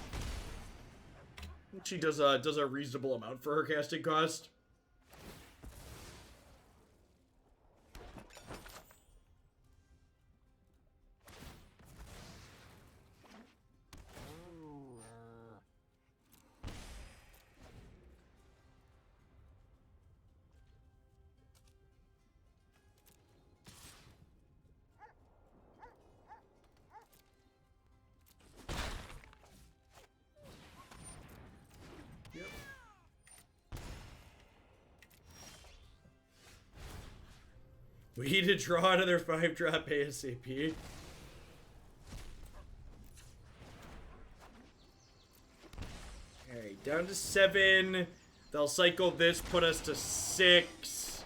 She does a reasonable amount for her casting cost. We need to draw another 5-drop ASAP. Alright, down to 7. They'll cycle this, put us to 6.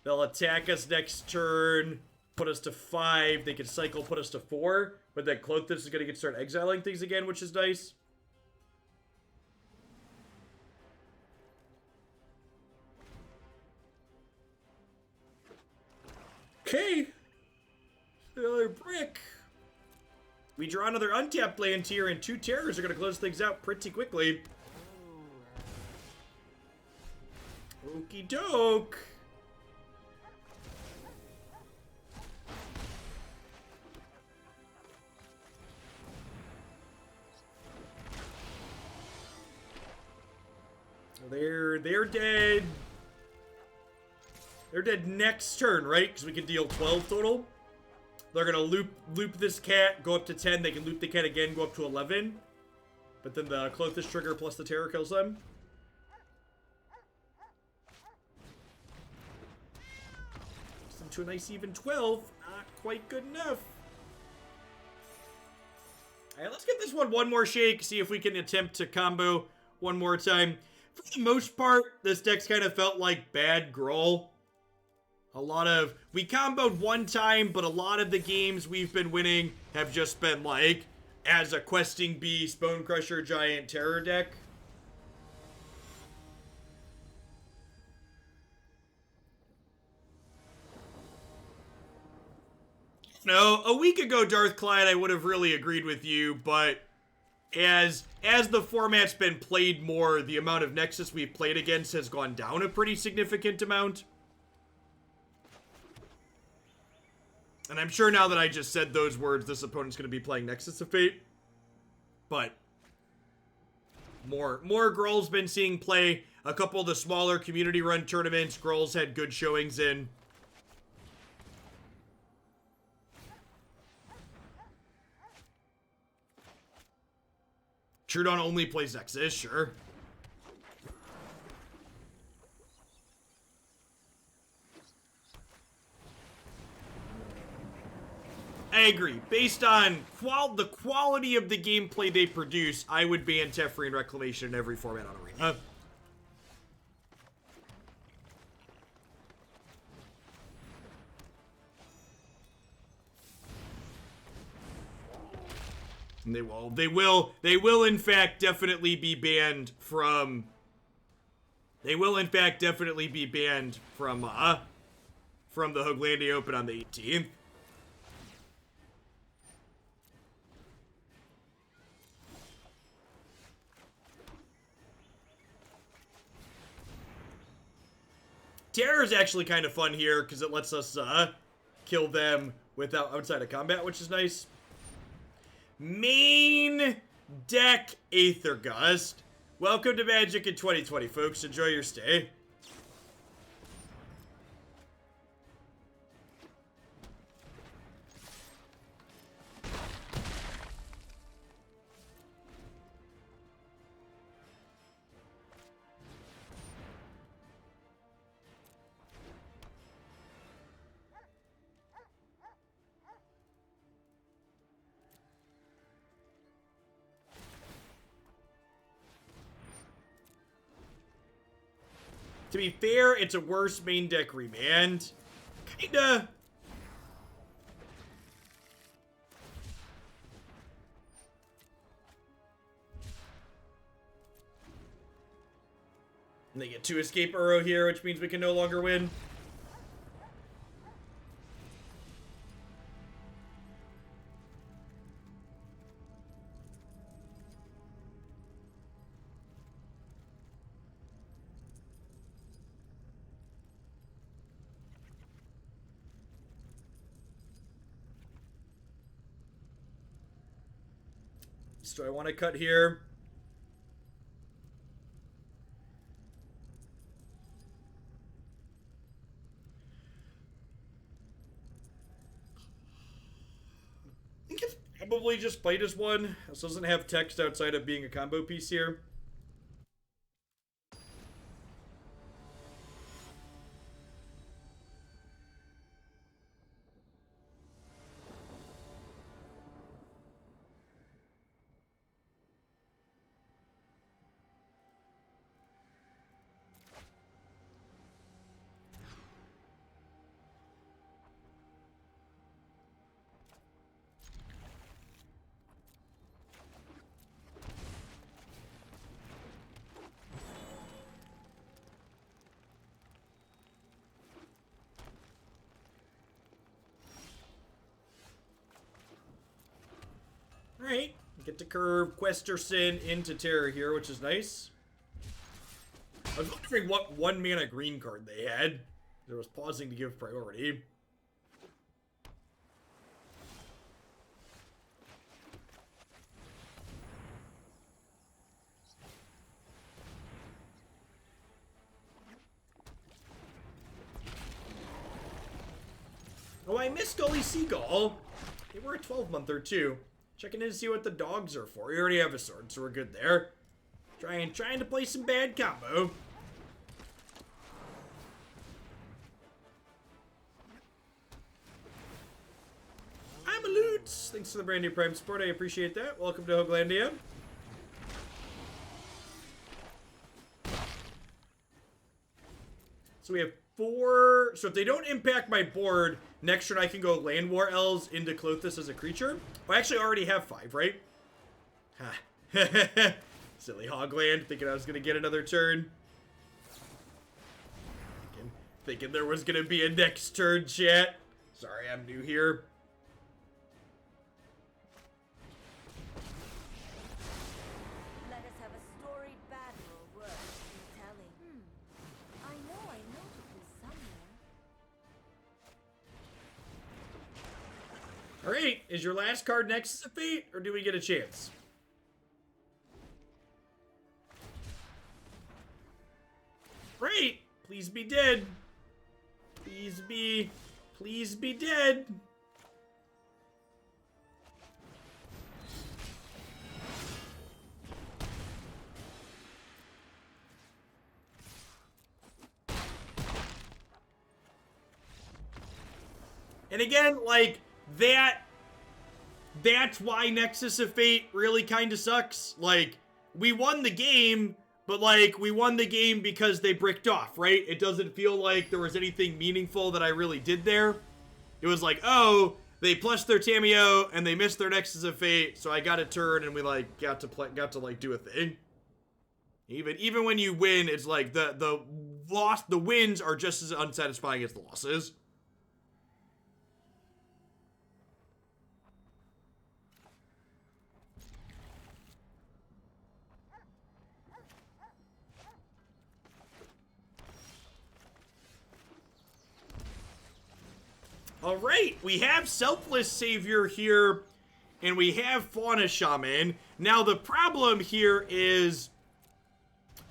They'll attack us next turn, put us to 5. They can cycle, put us to 4. But then Klothys is going to start exiling things again, which is nice. Okay. Another brick. We draw another untapped land here, and 2 terrors are going to close things out pretty quickly. Okie doke. They're dead. They're dead next turn, right? Because we can deal 12 total. They're gonna loop this cat, go up to 10. They can loop the cat again, go up to 11. But then the Klothys trigger plus the terror kills them. To a nice even 12. Not quite good enough. Alright, let's give this one more shake. See if we can attempt to combo one more time. For the most part, this deck's kind of felt like bad Gruul. We comboed one time, but a lot of the games we've been winning have just been like, as a Questing Beast, Bonecrusher Giant Terror deck. No, a week ago, Darth Clyde, I would have really agreed with you, but as the format's been played more, the amount of Nexus we've played against has gone down a pretty significant amount. And I'm sure now that I just said those words, this opponent's going to be playing Nexus of Fate. But more Gruul's been seeing play. A couple of the smaller community-run tournaments, Gruul's had good showings in. Trudon only plays Nexus, sure. I agree. Based on the quality of the gameplay they produce, I would ban Teferi and Reclamation in every format on Arena. And they will in fact definitely be banned from the Hooglandia Open on the 18th. Terror is actually kind of fun here because it lets us kill them outside of combat, which is nice. Main deck Aethergust. Welcome to Magic in 2020, folks. Enjoy your stay. To be fair, it's a worse main deck remand. Kinda. And they get 2 Escape Uro here, which means we can no longer win. So I want to cut here. I think it's probably just played as one. This doesn't have text outside of being a combo piece here. Get to curve Questerson into Terror here, which is nice. I was wondering what 1-mana green card they had. There was pausing to give priority. Oh, I missed Gully Seagull. They were a 12-monther too. Checking in to see what the dogs are for. We already have a sword, so we're good there. Trying to play some bad combo. I'm a loot. Thanks for the brand new Prime support. I appreciate that. Welcome to Hoaglandia. So we have 4. So if they don't impact my board, next turn I can go Llanowar Elves into Klothys as a creature. Well, I actually already have 5, right? Ha. Silly Hogland, thinking I was going to get another turn. Thinking there was going to be a next turn, chat. Sorry, I'm new here. Let us have a storied battle worth retelling. I know to be somewhere. Alright, is your last card Nexus of Fate, or do we get a chance? Right! Please be dead. Please be dead. And again, like, that's why Nexus of Fate really kind of sucks. Like, we won the game, but, like, we won the game because they bricked off, right? It doesn't feel like there was anything meaningful that I really did there. It was like, oh, they plushed their Tameo, and they missed their Nexus of Fate, so I got a turn, and we, like, got to do a thing. Even when you win, it's like, the wins are just as unsatisfying as the losses. Alright, we have Selfless Savior here, and we have Fauna Shaman. Now, the problem here is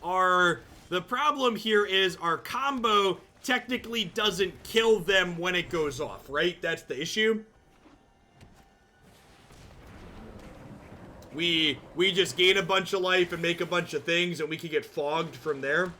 our combo technically doesn't kill them when it goes off, right? That's the issue. We just gain a bunch of life and make a bunch of things, and we can get fogged from there.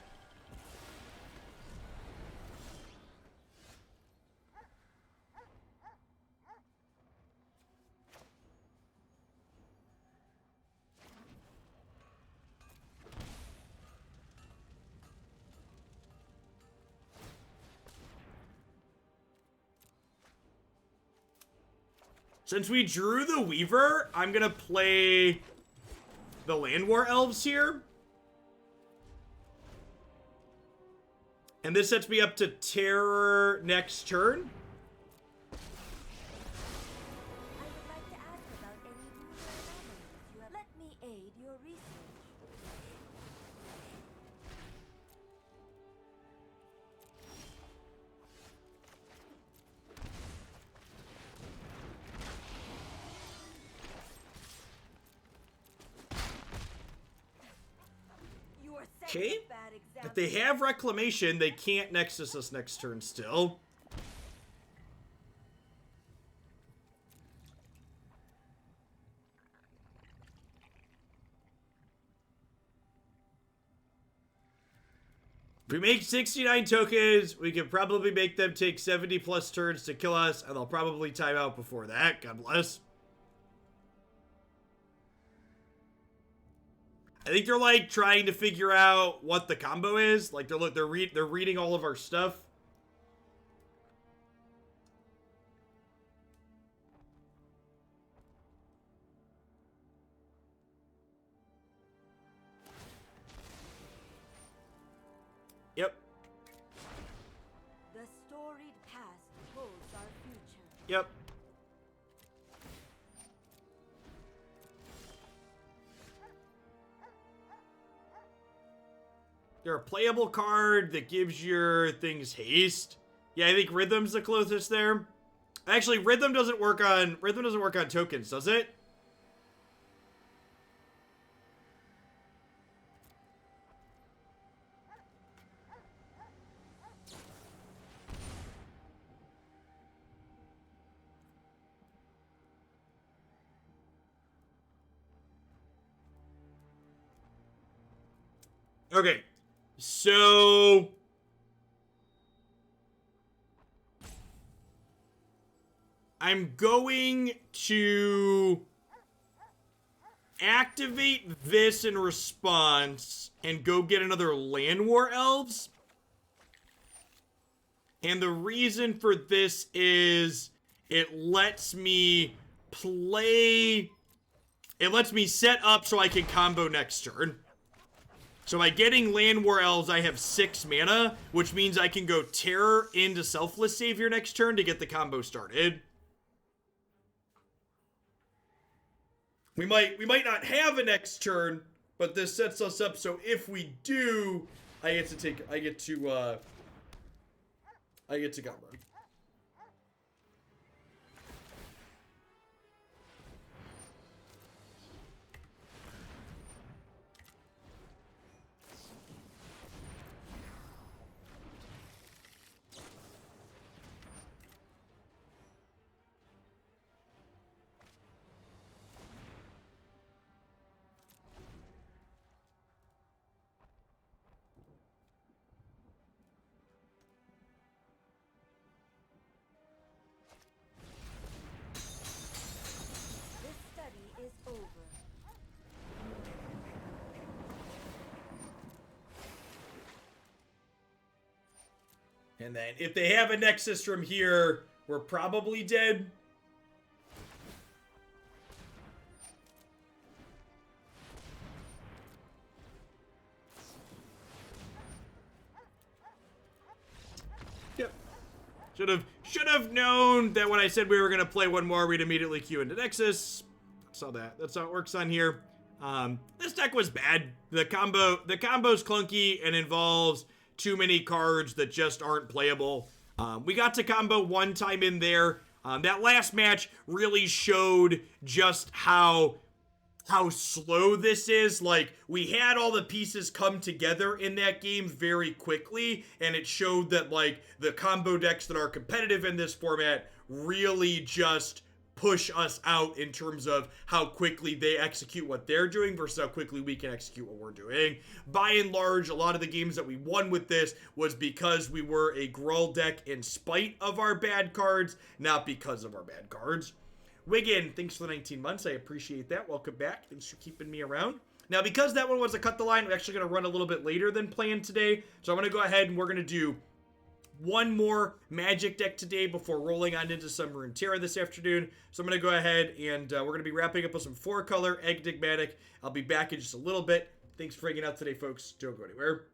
Since we drew the Weaver, I'm gonna play the Llanowar Elves here. And this sets me up to Terror next turn. I would like to ask about any news or anomalies you have. Let me aid your research. You are setting Okay. a bad example. If they have Reclamation, they can't Nexus us next turn still. If we make 69 tokens, we can probably make them take 70 plus turns to kill us, and they'll probably time out before that. God bless. I think they're like trying to figure out what the combo is. Like they're reading all of our stuff. Yep. The storied past holds our future. Yep. there a playable card that gives your things haste? Yeah, I think Rhythm's the closest there. Actually, Rhythm doesn't work on tokens, does it? Okay, so I'm going to activate this in response and go get another Llanowar Elves. And the reason for this is it lets me set up so I can combo next turn. So by getting Llanowar Elves, I have 6 mana, which means I can go Terror into Selfless Savior next turn to get the combo started. We might not have a next turn, but this sets us up so if we do, I get to combo. And then if they have a Nexus from here, we're probably dead. Yep. Should have known that when I said we were going to play one more, we'd immediately queue into Nexus. Saw that. That's how it works on here. This deck was bad. The combo's clunky and involves too many cards that just aren't playable. We got to combo one time in there. That last match really showed just how slow this is. Like, we had all the pieces come together in that game very quickly, and it showed that, like, the combo decks that are competitive in this format really just push us out in terms of how quickly they execute what they're doing versus how quickly we can execute what we're doing. By and large, a lot of the games that we won with this was because we were a Gruul deck in spite of our bad cards, not because of our bad cards. Wigan, thanks for the 19 months. I appreciate that. Welcome back. Thanks for keeping me around. Now, because that one was a cut the line, I'm actually going to run a little bit later than planned today. So I'm going to go ahead and we're going to do one more Magic deck today before rolling on into some Runeterra this afternoon. So I'm going to go ahead and we're going to be wrapping up with some 4-color Enigmatic. I'll be back in just a little bit. Thanks for hanging out today, folks. Don't go anywhere.